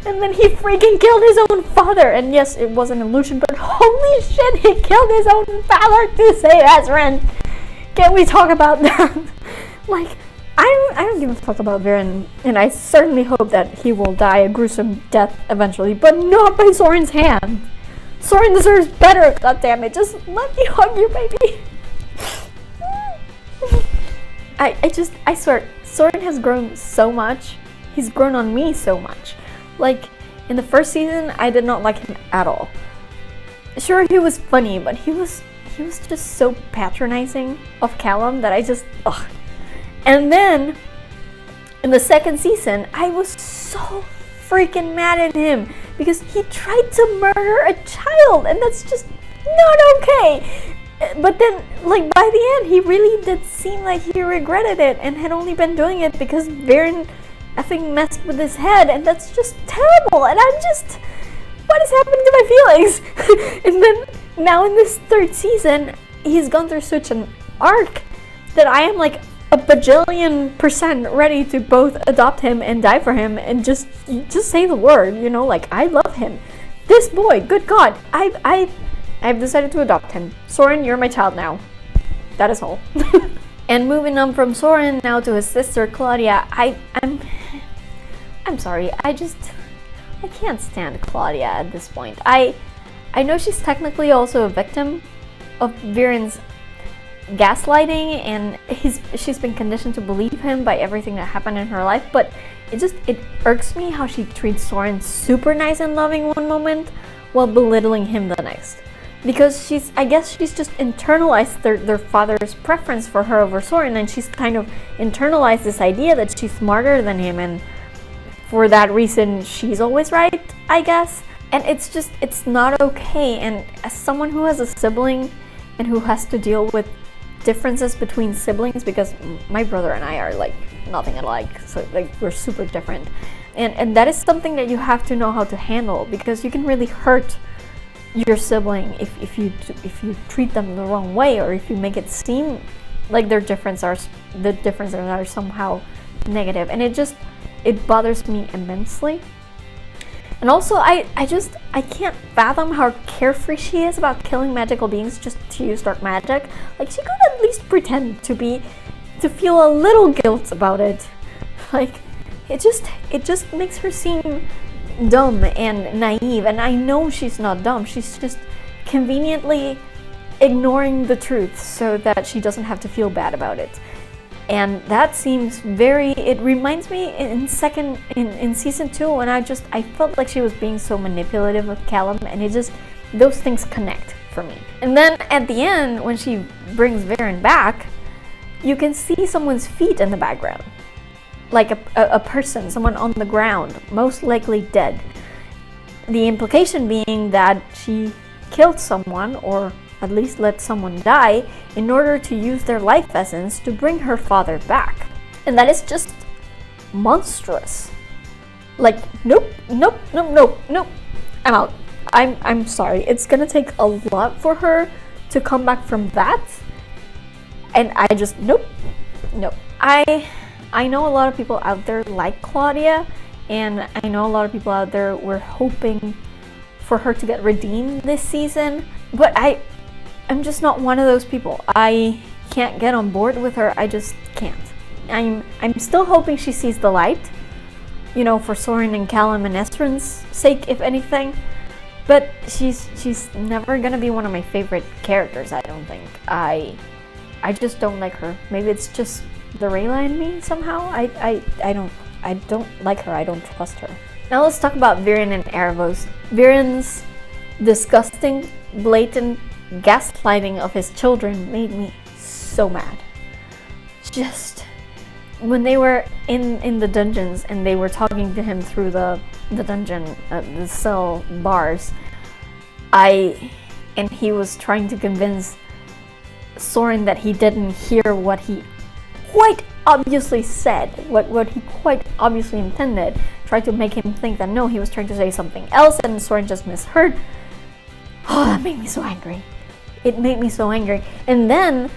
And then he freaking killed his own father. And yes, it was an illusion, but holy shit, he killed his own father to save Ezran. Can we talk about that? Like, I don't give a fuck about Viren, and I certainly hope that he will die a gruesome death eventually, but not by Soren's hand. Soren deserves better, goddammit. Just let me hug you, baby. I swear, Soren has grown so much. He's grown on me so much. Like, in the first season, I did not like him at all. Sure, he was funny, but he was just so patronizing of Callum that I just, ugh. And then, in the second season, I was so freaking mad at him because he tried to murder a child, and that's just not okay. But then, like, by the end, he really did seem like he regretted it and had only been doing it because Viren effing messed with his head, and that's just terrible. And I'm just, what is happening to my feelings? And then, now in this third season, he's gone through such an arc that I am like a bajillion% ready to both adopt him and die for him and just say the word, you know, like, I love him. This boy, good God, I've decided to adopt him. Soren, you're my child now. That is all. And moving on from Soren now to his sister Claudia, I'm sorry, I can't stand Claudia at this point. I know she's technically also a victim of Viren's gaslighting, and she's been conditioned to believe him by everything that happened in her life, but it irks me how she treats Soren super nice and loving one moment while belittling him the next. Because I guess she's just internalized their father's preference for her over Soren, and she's kind of internalized this idea that she's smarter than him, and for that reason she's always right, I guess. And it's not okay. And as someone who has a sibling and who has to deal with differences between siblings, because my brother and I are like nothing alike, so like we're super different, and that is something that you have to know how to handle, because you can really hurt your sibling if you treat them the wrong way, or if you make it seem like the differences are somehow negative, and it bothers me immensely. And also I can't fathom how carefree she is about killing magical beings just to use dark magic. Like, she could at least pretend to feel a little guilt about it. Like, it just makes her seem dumb and naive, and I know she's not dumb. She's just conveniently ignoring the truth so that she doesn't have to feel bad about it. And that seems it reminds me in season 2 when I felt like she was being so manipulative with Callum, and those things connect for me. And then at the end, when she brings Viren back, you can see someone's feet in the background. Like a person, someone on the ground, most likely dead. The implication being that she killed someone, or at least let someone die, in order to use their life essence to bring her father back. And that is just monstrous. Like, nope. I'm out. I'm sorry. It's gonna take a lot for her to come back from that. And I just, nope. I know a lot of people out there like Claudia, and I know a lot of people out there were hoping for her to get redeemed this season, but I'm just not one of those people. I can't get on board with her. I just can't. I'm still hoping she sees the light, you know, for Soren and Callum and Estrin's sake, if anything. But she's never gonna be one of my favorite characters, I don't think. I just don't like her. Maybe it's just the Rayla in me somehow. I don't like her. I don't trust her. Now let's talk about Viren and Erebos. Viren's disgusting, blatant gaslighting of his children made me so mad. Just when they were in the dungeons and they were talking to him through the dungeon, the cell bars, and he was trying to convince Soren that he didn't hear what he quite obviously said, what he quite obviously intended, tried to make him think that no, he was trying to say something else, and Soren just misheard. Oh, that made me so angry. It made me so angry. And then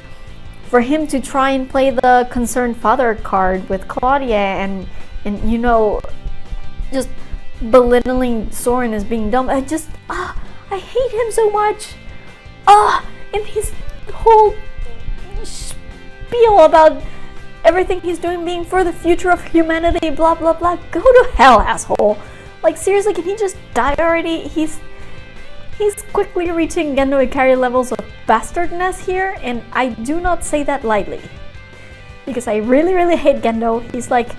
for him to try and play the concerned father card with Claudia and you know, just belittling Soren as being dumb, I hate him so much. And his whole spiel about everything he's doing being for the future of humanity, blah blah blah. Go to hell, asshole. Like, seriously, can he just die already? He's quickly reaching Gendo Ikari levels of bastardness here, and I do not say that lightly. because I really, really hate Gendo. He's like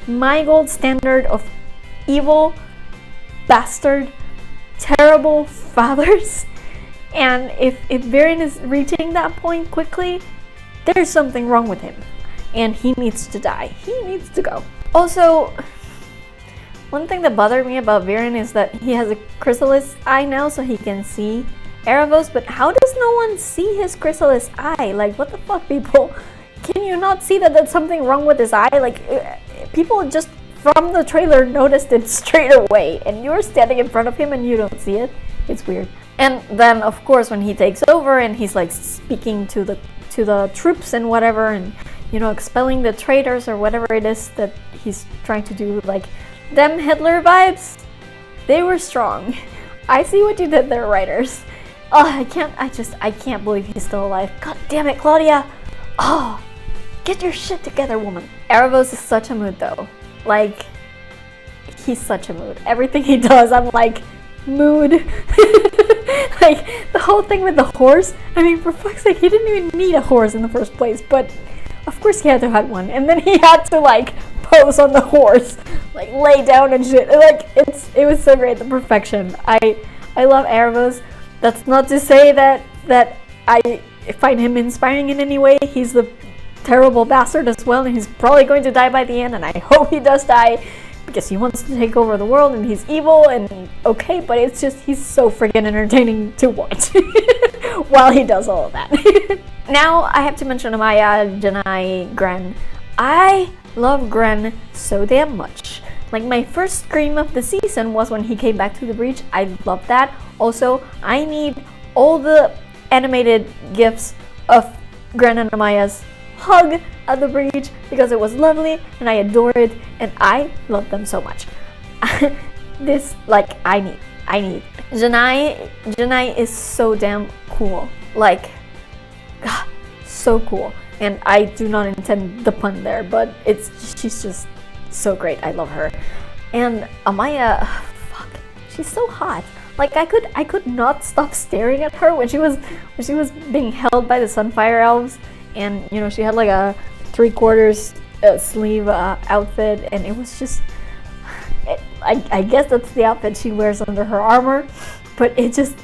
my gold standard of evil, bastard, terrible fathers. And if Viren is reaching that point quickly, there's something wrong with him. And he needs to die. He needs to go. Also, one thing that bothered me about Viren is that he has a chrysalis eye now, so he can see Erebos, but how does no one see his chrysalis eye? Like, what the fuck, people? Can you not see that there's something wrong with his eye? Like, people just from the trailer noticed it straight away, and you're standing in front of him and you don't see it. It's weird. And then, of course, when he takes over and he's like speaking to the troops and whatever, and you know, expelling the traitors or whatever it is that he's trying to do, like, them Hitler vibes, they were strong. I see what you did there, writers. Oh, I can't believe he's still alive. God damn it, Claudia. Oh, get your shit together, woman. Erebos is such a mood though. Like, he's such a mood. Everything he does, I'm like, mood. Like, the whole thing with the horse, I mean, for fuck's sake, he didn't even need a horse in the first place, but of course he had to have one, and then he had to like pose on the horse, like lay down and shit. Like, it was so great, the perfection. I love Erebos. That's not to say that I find him inspiring in any way. He's the terrible bastard as well, and he's probably going to die by the end, and I hope he does die, because he wants to take over the world and he's evil and okay, but it's just, he's so freaking entertaining to watch while he does all of that. Now I have to mention Amaya, Janai, Gren. I love Gren so damn much. Like, my first scream of the season was when he came back to the breach. I love that. Also, I need all the animated gifs of Gren and Amaya's hug at the breach, because it was lovely and I adore it and I love them so much. This, like, I need. Janai is so damn cool. Like, so cool. And I do not intend the pun there, but she's just so great. I love her. And Amaya, fuck, she's so hot. Like, I could not stop staring at her when she was being held by the Sunfire Elves, and you know, she had like a 3/4 sleeve outfit, and it was just, I guess that's the outfit she wears under her armor, but it just,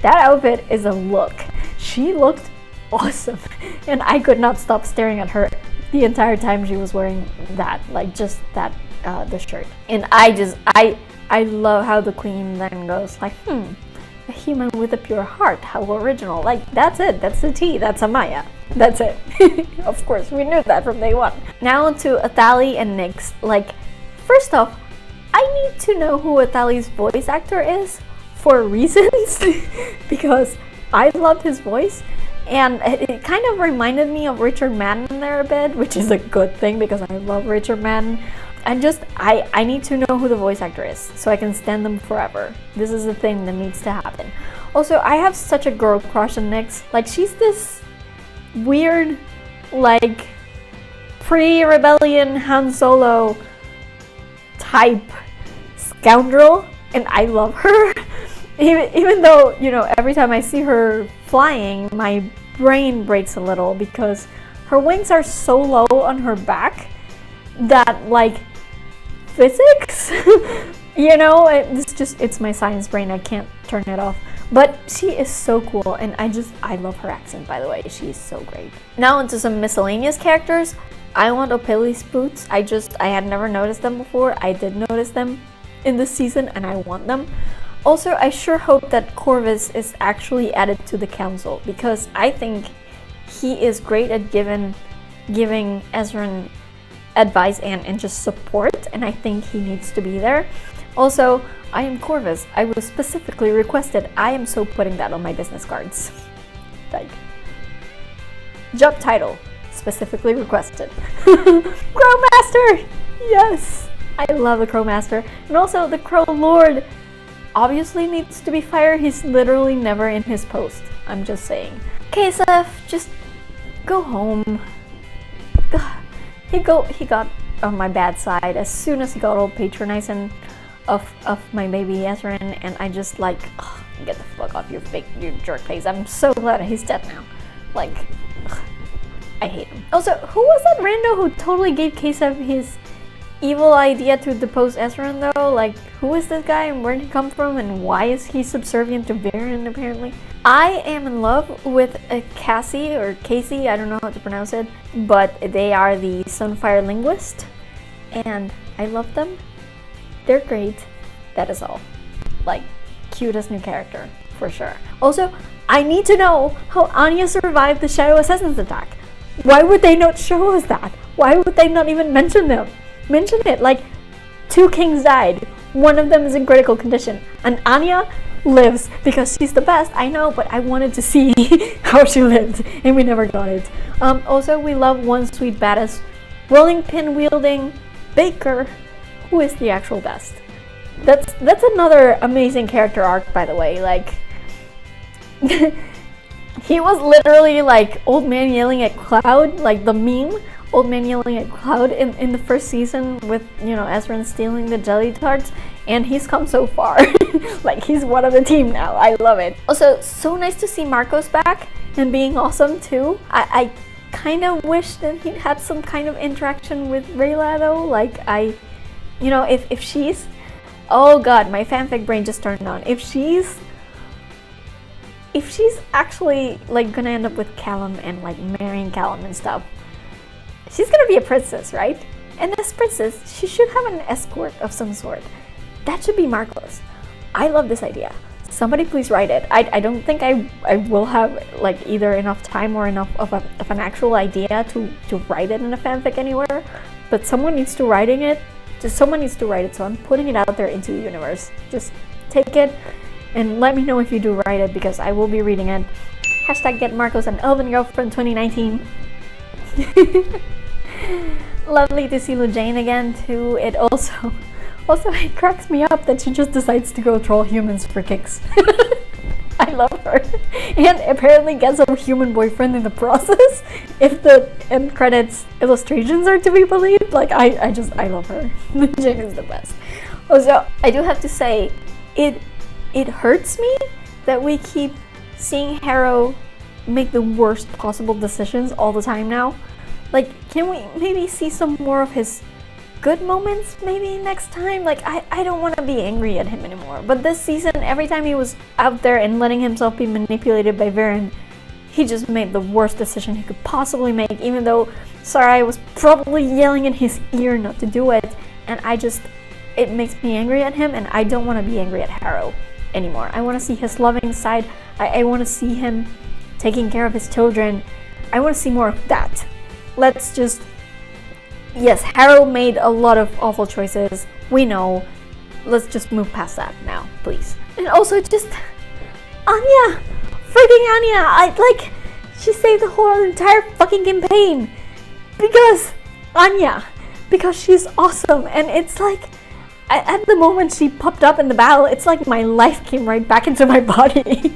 that outfit is a look. She looked awesome, and I could not stop staring at her the entire time she was wearing that, like, just that, the shirt. And I love how the queen then goes like, a human with a pure heart, how original. Like, that's it, that's the tea, that's Amaya. That's it. Of course, we knew that from day one. Now to Atali and Nyx. Like, first off, I need to know who Atali's voice actor is for reasons, because I loved his voice, and it kind of reminded me of Richard Madden there a bit, which is a good thing because I love Richard Madden. And just, I need to know who the voice actor is so I can stand them forever. This is the thing that needs to happen. Also, I have such a girl crush on Nyx. Like, she's this weird, like, pre-rebellion Han Solo type scoundrel, and I love her. Even though, you know, every time I see her flying, my brain breaks a little because her wings are so low on her back that, like, physics, you know, it's my science brain, I can't turn it off. But she is so cool, and I love her accent, by the way. She's so great. Now into some miscellaneous characters. I want Opeli's boots. I had never noticed them before. I did notice them in this season, and I want them. Also, I sure hope that Corvus is actually added to the council, because I think he is great at giving Ezran advice and just support, and I think he needs to be there. Also, I am Corvus. I was specifically requested. I am so putting that on my business cards. Like, job title, specifically requested. Crowmaster! Yes! I love the Crowmaster. And also, the Crow Lord obviously needs to be fired. He's literally never in his post. I'm just saying. Kasef, just go home. He got on my bad side as soon as he got all patronizing of my baby Ezran, and I just like, get the fuck off, you jerk face. I'm so glad he's dead now. Like, I hate him. Also, who was that rando who totally gave Kasef his evil idea to depose Ezran though? Like, who is this guy and where did he come from and why is he subservient to Varen apparently? I am in love with Cassie or Casey, I don't know how to pronounce it, but they are the Sunfire linguist and I love them. They're great. That is all. Like, cutest new character for sure. Also, I need to know how Anya survived the Shadow Assassin's attack. Why would they not show us that? Why would they not even mention it? Like, 2 kings died. One of them is in critical condition. And Anya lives because she's the best. I know, but I wanted to see how she lived. And we never got it. Also, we love one sweet badass rolling pin wielding Baker, who is the actual best. That's another amazing character arc, by the way. Like, he was literally like old man yelling at cloud, like the meme old man yelling at cloud in the first season with, you know, Ezran stealing the jelly tarts, and he's come so far. Like, he's one of the team now. I love it. Also, so nice to see Marcos back and being awesome too. I kind of wish that he had some kind of interaction with Rayla though. Like, you know, if she's, oh god, my fanfic brain just turned on. If she's actually like gonna end up with Callum and like marrying Callum and stuff, she's gonna be a princess, right? And as princess, she should have an escort of some sort. That should be Marcos. I love this idea. Somebody please write it. I don't think I will have like either enough time or enough of an actual idea to write it in a fanfic anywhere, but someone needs to writing it. Someone needs to write it, so I'm putting it out there into the universe. Just take it and let me know if you do write it, because I will be reading it. Hashtag get Marcos an Elven girlfriend 2019. Lovely to see Lujane again too. It also it cracks me up that she just decides to go troll humans for kicks. I love her. And apparently gets a human boyfriend in the process, if the end credits illustrations are to be believed. Like, I love her. Jane is the best. Also, I do have to say, it hurts me that we keep seeing Harrow make the worst possible decisions all the time now. Like, can we maybe see some more of his good moments maybe next time? Like, I don't want to be angry at him anymore. But this season, every time he was out there and letting himself be manipulated by Varen, he just made the worst decision he could possibly make, even though Sarai was probably yelling in his ear not to do it. And it makes me angry at him, and I don't want to be angry at Harrow anymore. I want to see his loving side. I want to see him taking care of his children. I want to see more of that. Let's just... Yes, Harrow made a lot of awful choices. We know. Let's just move past that now, please. And also just... Anya! Freaking Anya! She saved the whole entire fucking campaign! Because... Anya! Because she's awesome, and it's like... At the moment she popped up in the battle, it's like my life came right back into my body.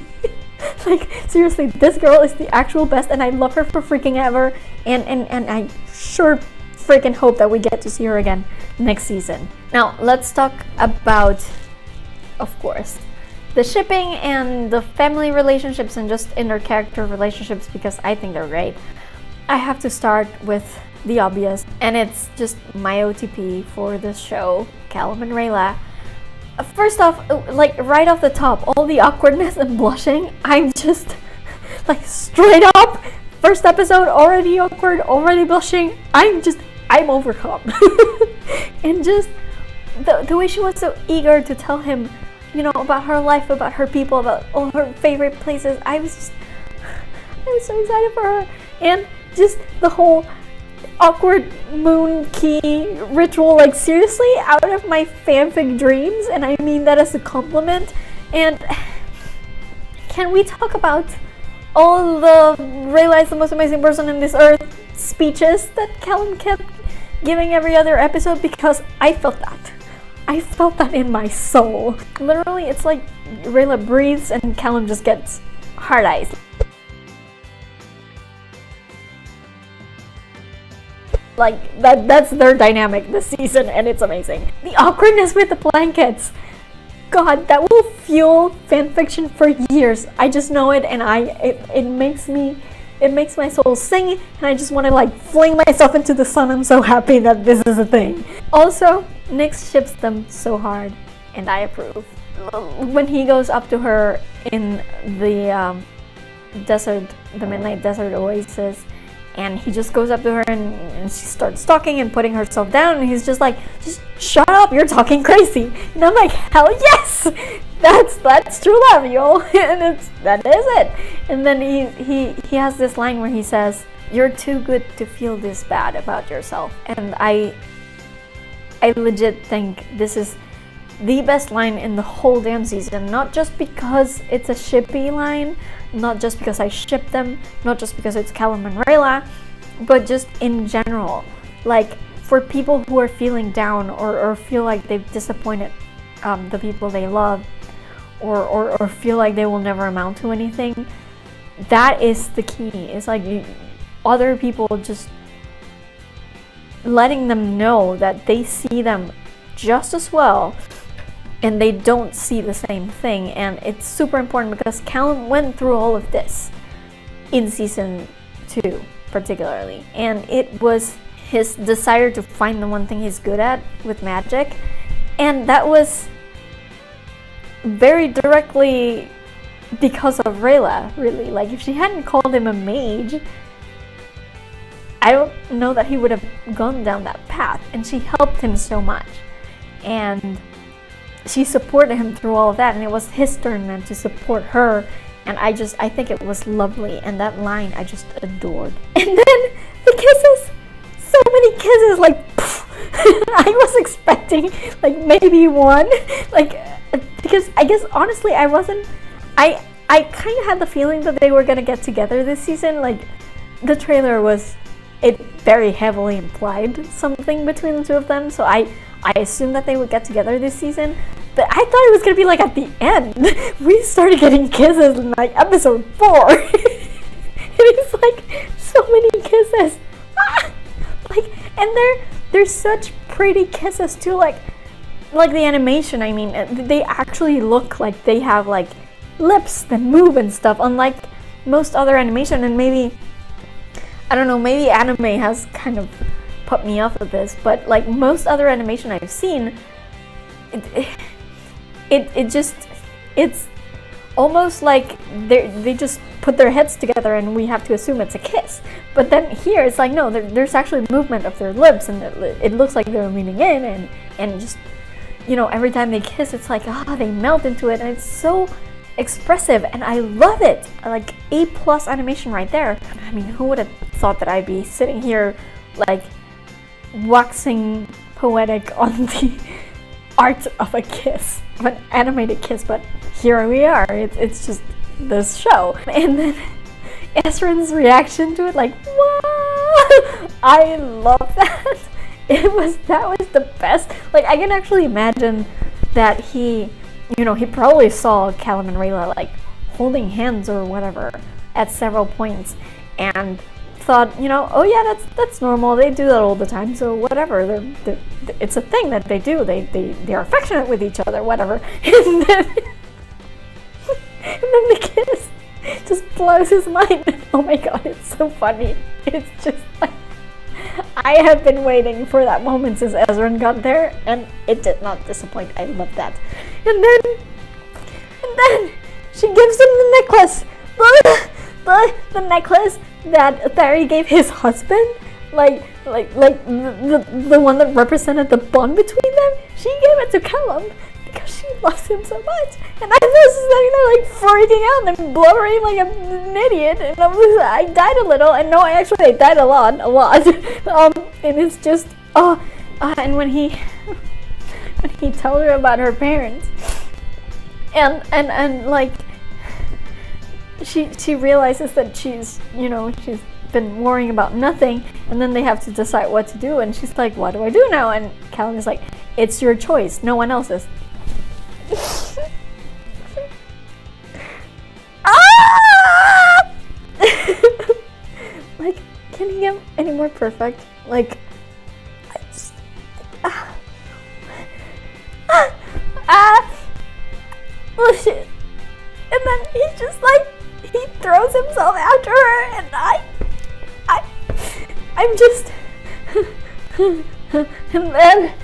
Like, seriously, this girl is the actual best, and I love her for freaking ever, and I sure freaking hope that we get to see her again next season. Now, let's talk about, of course, the shipping and the family relationships and just inter-character relationships, because I think they're great. I have to start with the obvious, and it's just my OTP for this show, Callum and Rayla. First off, like right off the top, all the awkwardness and blushing, I'm just like straight up, first episode already awkward, already blushing, I'm overcome. And just the way she was so eager to tell him, you know, about her life, about her people, about all her favorite places. I was so excited for her. And just the whole awkward moon key ritual, like seriously, out of my fanfic dreams, and I mean that as a compliment. And can we talk about all the Rayla is the most amazing person in this earth speeches that Callum kept giving every other episode, because I felt that in my soul. Literally, it's like Rayla breathes and Callum just gets hard eyes. Like, that's their dynamic this season, and it's amazing. The awkwardness with the blankets. God, that will fuel fanfiction for years. I just know it, and it makes me it makes my soul sing, and I just want to like fling myself into the sun. I'm so happy that this is a thing. Also, Nyx ships them so hard, and I approve. When he goes up to her in the desert, the midnight desert oasis, and he just goes up to her and she starts talking and putting herself down, and he's just like, just shut up, you're talking crazy. And I'm like, hell yes, that's true love, yo. And that is it. And then he has this line where he says, you're too good to feel this bad about yourself. And I legit think this is the best line in the whole damn season, not just because it's a shippy line, not just because I ship them, not just because it's Callum and Rayla, but just in general. Like, for people who are feeling down or feel like they've disappointed the people they love, or feel like they will never amount to anything, that is the key. It's like other people just letting them know that they see them just as well, and they don't see the same thing. And it's super important because Callum went through all of this in season 2 particularly, and it was his desire to find the one thing he's good at with magic, and that was very directly because of Rayla, really. Like, if she hadn't called him a mage, I don't know that he would have gone down that path, and she helped him so much, and she supported him through all of that, and it was his turn then to support her, and I think it was lovely, and that line I just adored. And then the kisses, so many kisses, like I was expecting like maybe one, like, because I guess honestly I kind of had the feeling that they were gonna get together this season. Like, the trailer was, it very heavily implied something between the two of them, so I assumed that they would get together this season, but I thought it was gonna be like at the end. We started getting kisses in like episode 4. And it's like so many kisses. Like, and they're such pretty kisses too. Like the animation. I mean, they actually look like they have like lips that move and stuff, unlike most other animation. And maybe, I don't know, maybe anime has kind of put me off of this, but like most other animation I've seen, it's almost like they just put their heads together and we have to assume it's a kiss. But then here it's like, no, there's actually movement of their lips, and it looks like they're leaning in, and just, you know, every time they kiss, it's like, they melt into it, and it's so expressive, and I love it. Like, A+ animation right there. I mean, who would have thought that I'd be sitting here like waxing poetic on the art of a kiss, of an animated kiss, but here we are. It's just this show. And then Ezran's reaction to it, like, wow, I love that. That was the best. Like, I can actually imagine that he probably saw Callum and Rayla like holding hands or whatever at several points, and thought, oh yeah, that's normal. They do that all the time, so whatever. It's a thing that they do. They're affectionate with each other, whatever. And then the kiss just blows his mind. Oh my god, it's so funny. It's just like, I have been waiting for that moment since Ezran got there, and it did not disappoint. I love that. And then she gives him the necklace. The necklace that Thari gave his husband, like the one that represented the bond between them. She gave it to Callum because she loves him so much. And I was sitting there like freaking out and blubbering like an idiot. And I died a little, and no, I died a lot. And it's just and when he tells her about her parents, and like, she realizes that she's been worrying about nothing, and then they have to decide what to do, and she's like, what do I do now? And Callum is like, it's your choice, no one else's. Like, can he get any more perfect? Like, I just oh shit. And then he just like, he throws himself after her, and I'm just, and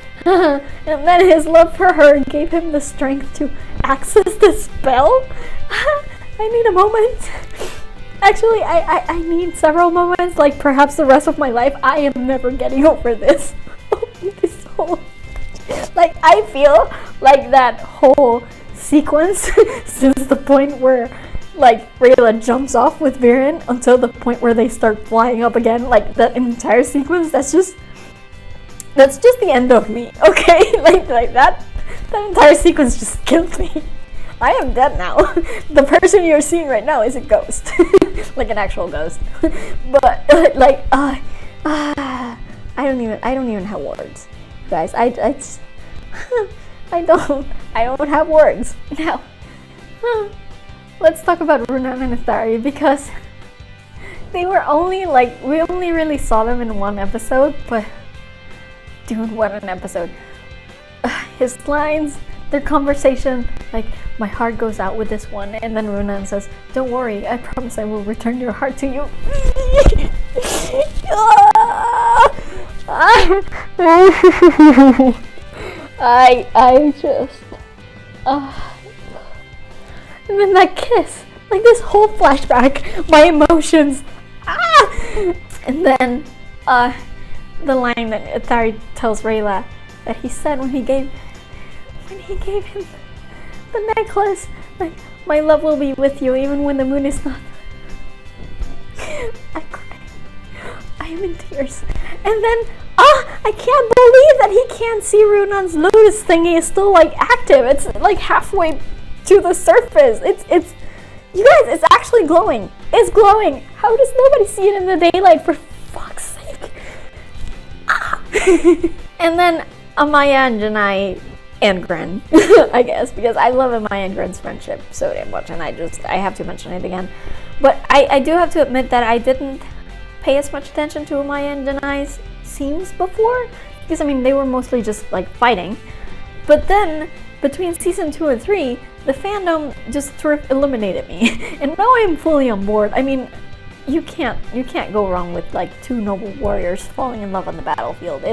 then his love for her gave him the strength to access the spell. I need a moment. Actually, I need several moments, like perhaps the rest of my life. I am never getting over this. This whole, like, I feel like that whole sequence since the point where like Rayla jumps off with Viren until the point where they start flying up again, like that entire sequence, that's just the end of me, okay? like that entire sequence just killed me. I am dead now. The person you're seeing right now is a ghost. Like an actual ghost. But like I don't even have words. Guys, I don't have words. Now let's talk about Runan and Ithari, because they were only like, we only really saw them in one episode, but dude, what an episode. His lines, their conversation, like, my heart goes out with this one, and then Runan says, don't worry, I promise I will return your heart to you. I just and then that kiss, like this whole flashback, my emotions, and then the line that Ithari tells Rayla that he said when he gave him the necklace, like, my love will be with you even when the moon is not. I cried. I am in tears. And then, I can't believe that he can't see Runan's lotus thingy is still like active. It's like halfway to the surface. It's you guys, it's actually glowing. It's glowing. How does nobody see it in the daylight, for fuck's sake? And then Amaya and Janai and Gren, I guess, because I love Amaya and Gren's friendship so damn much, and I have to mention it again. But I do have to admit that I didn't pay as much attention to Amaya and Janai's scenes before, because I mean they were mostly just like fighting. But then between season 2 and 3, the fandom just sort of eliminated me, and now I'm fully on board. I mean, you can't go wrong with like two noble warriors falling in love on the battlefield.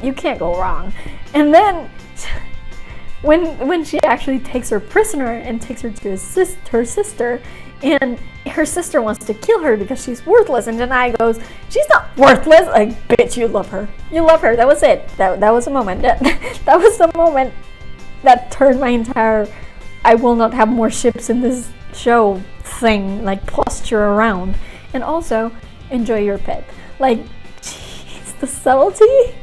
You can't go wrong. And then when she actually takes her prisoner and takes her to her sister, and her sister wants to kill her because she's worthless, and Janai goes, she's not worthless. Like, bitch, you love her. You love her. That was it. That was a moment. That was the moment that turned my entire I will not have more ships in this show thing, like, posture around. And also, enjoy your pet. Like, jeez, the subtlety?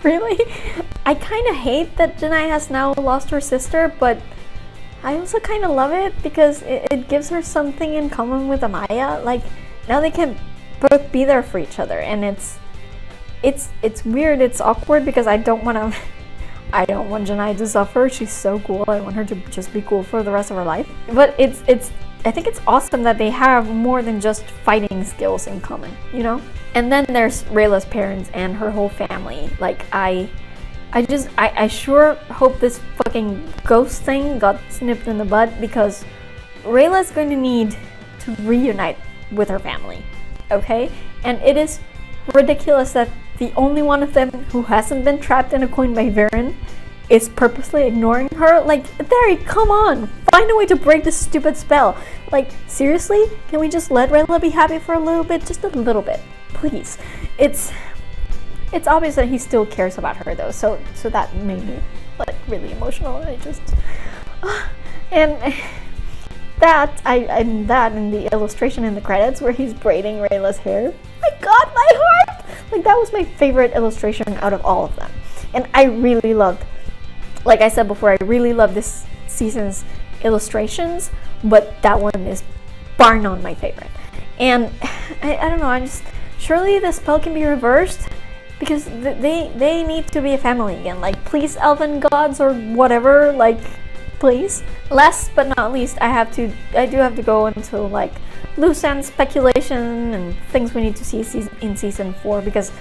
Really? I kind of hate that Janai has now lost her sister, but I also kind of love it because it gives her something in common with Amaya. Like, now they can both be there for each other, and it's weird, it's awkward, because I don't want Janai to suffer. She's so cool. I want her to just be cool for the rest of her life. But I think it's awesome that they have more than just fighting skills in common, you know? And then there's Rayla's parents and her whole family. Like, I sure hope this fucking ghost thing got snipped in the bud, because Rayla's going to need to reunite with her family, okay? And it is ridiculous that the only one of them who hasn't been trapped in a coin by Viren is purposely ignoring her. Like, Ithari, come on! Find a way to break this stupid spell. Like, seriously? Can we just let Rayla be happy for a little bit? Just a little bit. Please. It's obvious that he still cares about her, though, so that made me, like, really emotional. I just... and that in the illustration in the credits where he's braiding Rayla's hair, my god, my heart! Like, that was my favorite illustration out of all of them. And I really loved, like I said before, I really love this season's illustrations, but that one is bar none my favorite. And I don't know, I'm just... Surely the spell can be reversed, because they need to be a family again. Like, please, elven gods or whatever, like, please. Last but not least, I do have to go into, like, loose end speculation and things we need to see in season 4, because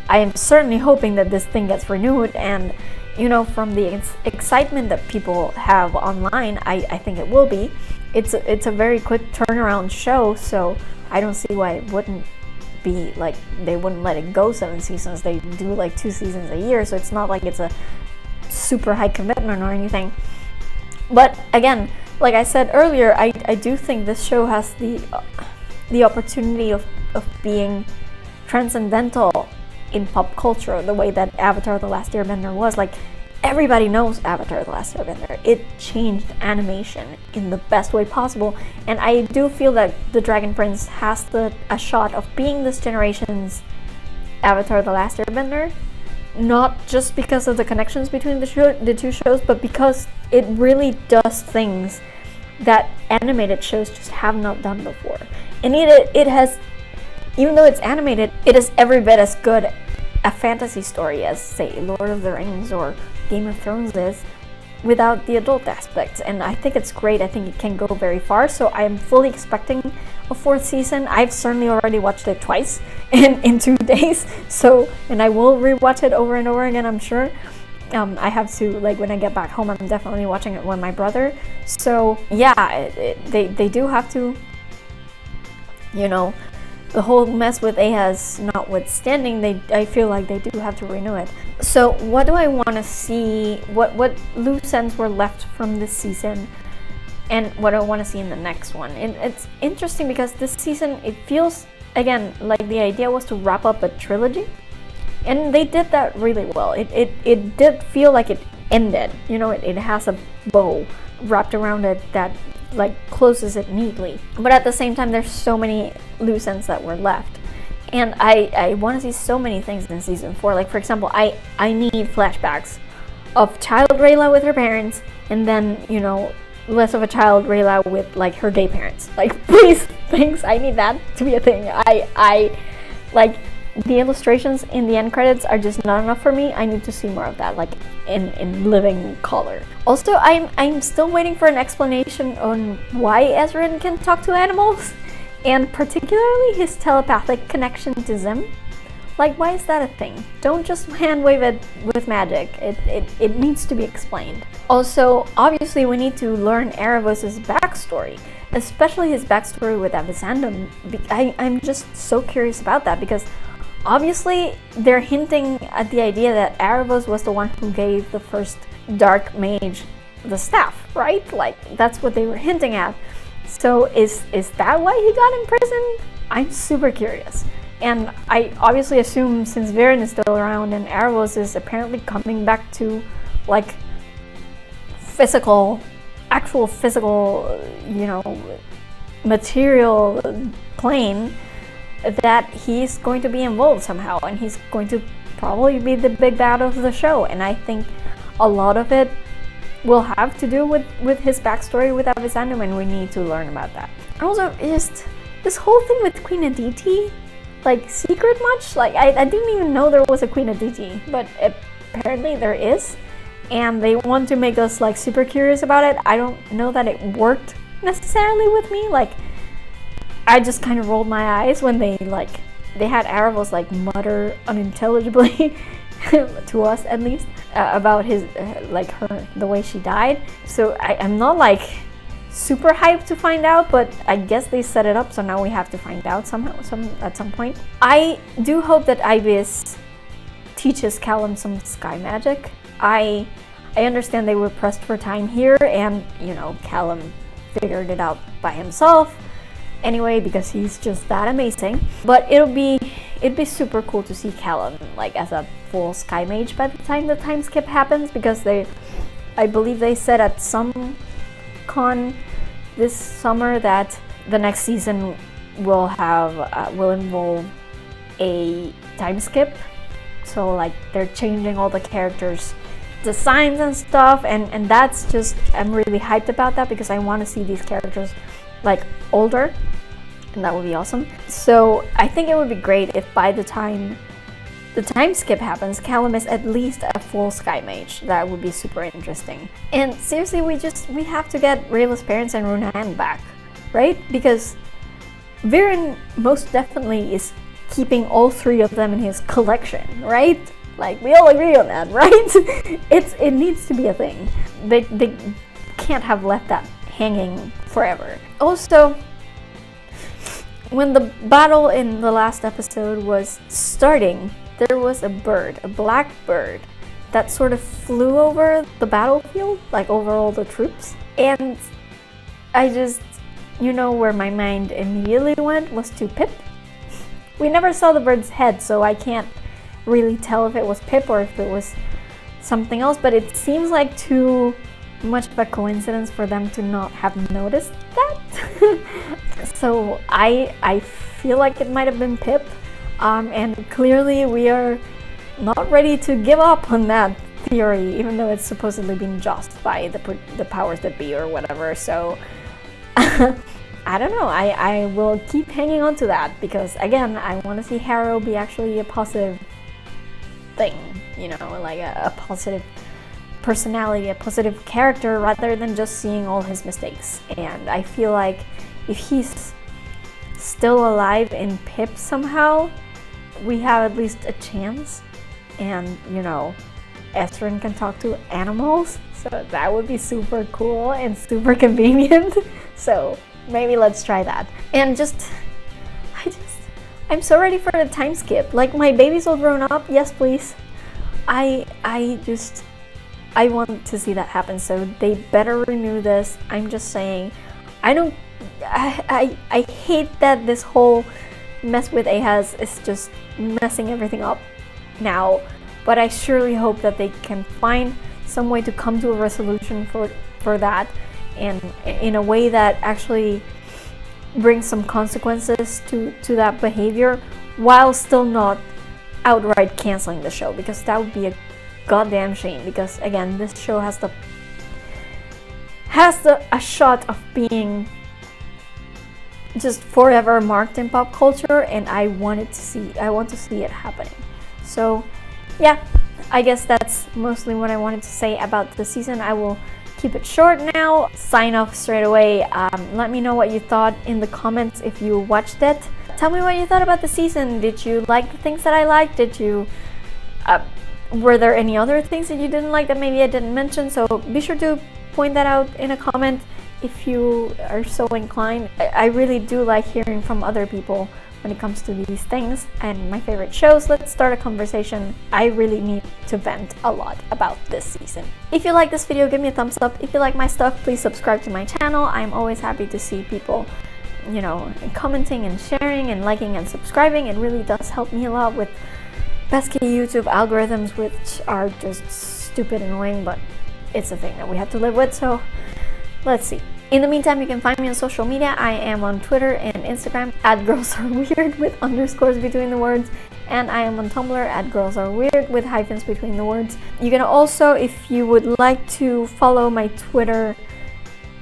I am certainly hoping that this thing gets renewed, and, you know, from the excitement that people have online, I think it will be. it's a very quick turnaround show, so I don't see why it wouldn't be like they wouldn't let it go 7 seasons. They do like 2 seasons a year, so it's not like it's a super high commitment or anything. But again, like I said earlier, I do think this show has the opportunity of being transcendental in pop culture, the way that Avatar: The Last Airbender was. Like, everybody knows Avatar: The Last Airbender. It changed animation in the best way possible, and I do feel that The Dragon Prince has a shot of being this generation's Avatar: The Last Airbender, not just because of the connections between the two shows, but because it really does things that animated shows just have not done before. And it has, even though it's animated, it is every bit as good a fantasy story as, say, Lord of the Rings or Game of Thrones is, without the adult aspects. And I think it's great. I think it can go very far, so I am fully expecting a 4th season. I've certainly already watched it twice in 2 days, so, and I will rewatch it over and over again, I'm sure. I have to, like, when I get back home, I'm definitely watching it with my brother. So yeah, they do have to, you know, the whole mess with Ahaz notwithstanding, I feel like they do have to renew it. So what do I want to see? What loose ends were left from this season, and what I want to see in the next one? And it's interesting because this season, it feels, again, like the idea was to wrap up a trilogy, and they did that really well. It did feel like it ended. You know, it has a bow wrapped around it that like closes it neatly, but at the same time there's so many loose ends that were left, and I want to see so many things in season 4. Like, for example, I need flashbacks of child Rayla with her parents, and then, you know, less of a child Rayla with like her gay parents. Like, please, thanks, I need that to be a thing. I like, the illustrations in the end credits are just not enough for me. I need to see more of that, like in living color. Also, I'm still waiting for an explanation on why Ezrin can talk to animals, and particularly his telepathic connection to Zim. Like, why is that a thing? Don't just hand wave it with magic. It needs to be explained. Also, obviously, we need to learn Erebos' backstory, especially his backstory with Avisandum. I'm just so curious about that, because obviously, they're hinting at the idea that Erebos was the one who gave the first dark mage the staff, right? Like, that's what they were hinting at. So is that why he got imprisoned? I'm super curious. And I obviously assume, since Viren is still around and Erebos is apparently coming back to, like, actual physical, you know, material plane, that he's going to be involved somehow, and he's going to probably be the big bad of the show. And I think a lot of it will have to do with his backstory with Avisandum, and we need to learn about that. And also, just this whole thing with Queen Aditi, like, secret much? Like, I didn't even know there was a Queen Aditi, but apparently there is, and they want to make us, like, super curious about it. I don't know that it worked necessarily with me. Like, I just kind of rolled my eyes when they had Erebos like mutter unintelligibly to us, at least, about his the way she died. So I'm not like super hyped to find out, but I guess they set it up, so now we have to find out somehow, at some point. I do hope that Ibis teaches Callum some sky magic. I understand they were pressed for time here, and, you know, Callum figured it out by himself anyway, because he's just that amazing. But it'd be super cool to see Callum like as a full sky mage by the time the time skip happens, because I believe they said at some con this summer that the next season will involve a time skip. So, like, they're changing all the characters' designs and stuff, and that's just, I'm really hyped about that, because I want to see these characters like older, and that would be awesome. So I think it would be great if by the time the time skip happens, Callum is at least a full sky mage. That would be super interesting. And seriously, we have to get Rayla's parents and Runan back, right? Because Viren most definitely is keeping all 3 of them in his collection, right? Like, we all agree on that, right? It needs to be a thing. They can't have left that hanging forever. Also, when the battle in the last episode was starting, there was a bird, a black bird, that sort of flew over the battlefield, like over all the troops. And I just, where my mind immediately went was to Pip. We never saw the bird's head, so I can't really tell if it was Pip or if it was something else, but it seems like too much of a coincidence for them to not have noticed that. So I feel like it might have been Pip, and clearly we are not ready to give up on that theory, even though it's supposedly been jossed by the powers that be or whatever. So I don't know, I will keep hanging on to that, because again, I want to see Harrow be actually a positive thing, like a positive personality, a positive character, rather than just seeing all his mistakes. And I feel like if he's still alive in Pip somehow, we have at least a chance. And Esrin can talk to animals, so that would be super cool and super convenient. So maybe let's try that. And I'm so ready for the time skip. Like, my baby's all grown up, yes please. I want to see that happen, so they better renew this. I'm just saying, I hate that this whole mess with Ahaz is just messing everything up now, but I surely hope that they can find some way to come to a resolution for that, and in a way that actually brings some consequences to that behavior, while still not outright canceling the show, because that would be a goddamn shame. Because again, this show has a shot of being just forever marked in pop culture, and I want to see it happening. So yeah, I guess that's mostly what I wanted to say about the season. I will keep it short now, sign off straight away. Let me know what you thought in the comments if you watched it. Tell me what you thought about the season. Did you like the things that I liked? Were there any other things that you didn't like that maybe I didn't mention? So be sure to point that out in a comment if you are so inclined. I really do like hearing from other people when it comes to these things and my favorite shows. Let's start a conversation. I really need to vent a lot about this season. If you like this video, give me a thumbs up. If you like my stuff, please subscribe to my channel. I'm always happy to see people, commenting and sharing and liking and subscribing. It really does help me a lot with pesky YouTube algorithms, which are just stupid and annoying, but it's a thing that we have to live with. So let's see. In the meantime, you can find me on social media. I am on Twitter and Instagram @girlsareweird with underscores between the words, and I am on Tumblr @girlsareweird with hyphens between the words. You can also, if you would like to follow my Twitter,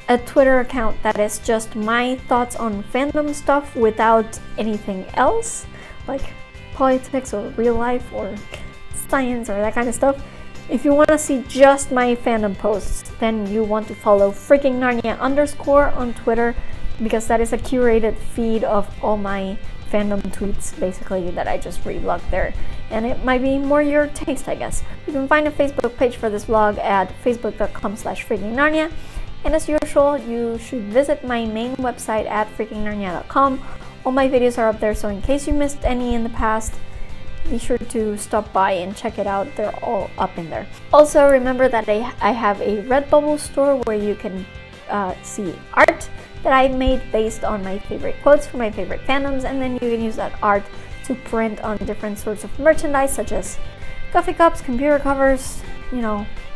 a Twitter account that is just my thoughts on fandom stuff without anything else, like politics or real life or science or that kind of stuff. If you want to see just my fandom posts, then you want to follow FreakingNarnia_ on Twitter, because that is a curated feed of all my fandom tweets, basically, that I just reblog there. And it might be more your taste, I guess. You can find a Facebook page for this vlog at facebook.com/FreakingNarnia. And as usual, you should visit my main website at FreakingNarnia.com. All my videos are up there, so in case you missed any in the past, be sure to stop by and check it out. They're all up in there. Also, remember that I have a Redbubble store where you can see art that I made based on my favorite quotes from my favorite fandoms, and then you can use that art to print on different sorts of merchandise, such as coffee cups, computer covers,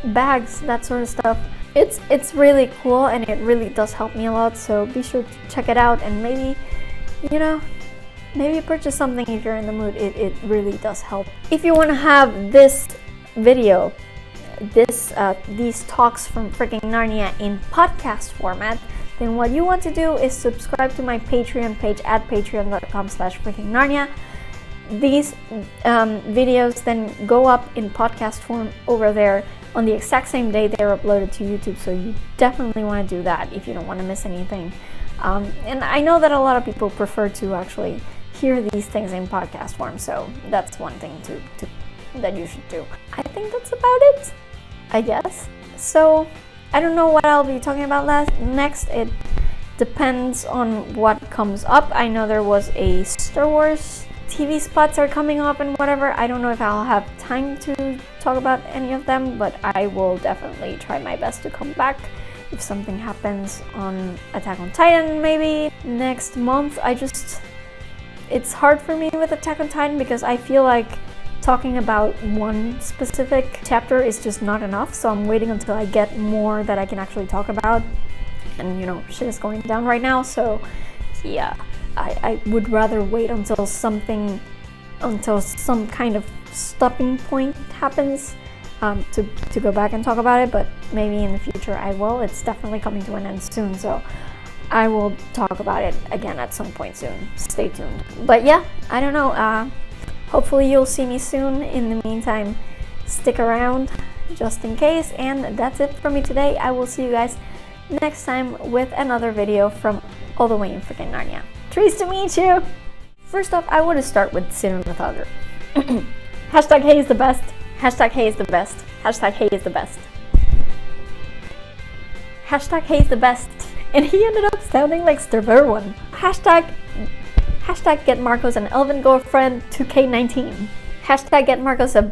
bags, that sort of stuff. It's really cool, and it really does help me a lot, so be sure to check it out, and maybe purchase something if you're in the mood. It really does help. If you want to have this video, these talks from Freaking Narnia in podcast format, then what you want to do is subscribe to my Patreon page at patreon.com/FreakingNarnia. These videos then go up in podcast form over there on the exact same day they're uploaded to YouTube, so you definitely want to do that if you don't want to miss anything. And I know that a lot of people prefer to actually hear these things in podcast form, so that's one thing that you should do. I think that's about it, I guess. So I don't know what I'll be talking about next. It depends on what comes up. I know there was a Star Wars TV spots are coming up and whatever. I don't know if I'll have time to talk about any of them, but I will definitely try my best to come back if something happens on Attack on Titan maybe next month. It's hard for me with Attack on Titan because I feel like talking about one specific chapter is just not enough, so I'm waiting until I get more that I can actually talk about. And you know, shit is going down right now, so yeah, I would rather wait until some kind of stopping point happens to go back and talk about it, but maybe in the future I will. It's definitely coming to an end soon, so I will talk about it again at some point soon. Stay tuned. But yeah, I don't know. Hopefully you'll see me soon. In the meantime, stick around just in case. And that's it for me today. I will see you guys next time with another video from all the way in freaking Narnia. Trees to meet you! First off, I want to start with cinematography. Hashtag Hey is the best. Hashtag Hey is the best. Hashtag Hey is the best. Hashtag Hey is the best. And he ended up sounding like Sterverwan. Hashtag get Marcos an elven girlfriend 2K19. Hashtag get Marcos a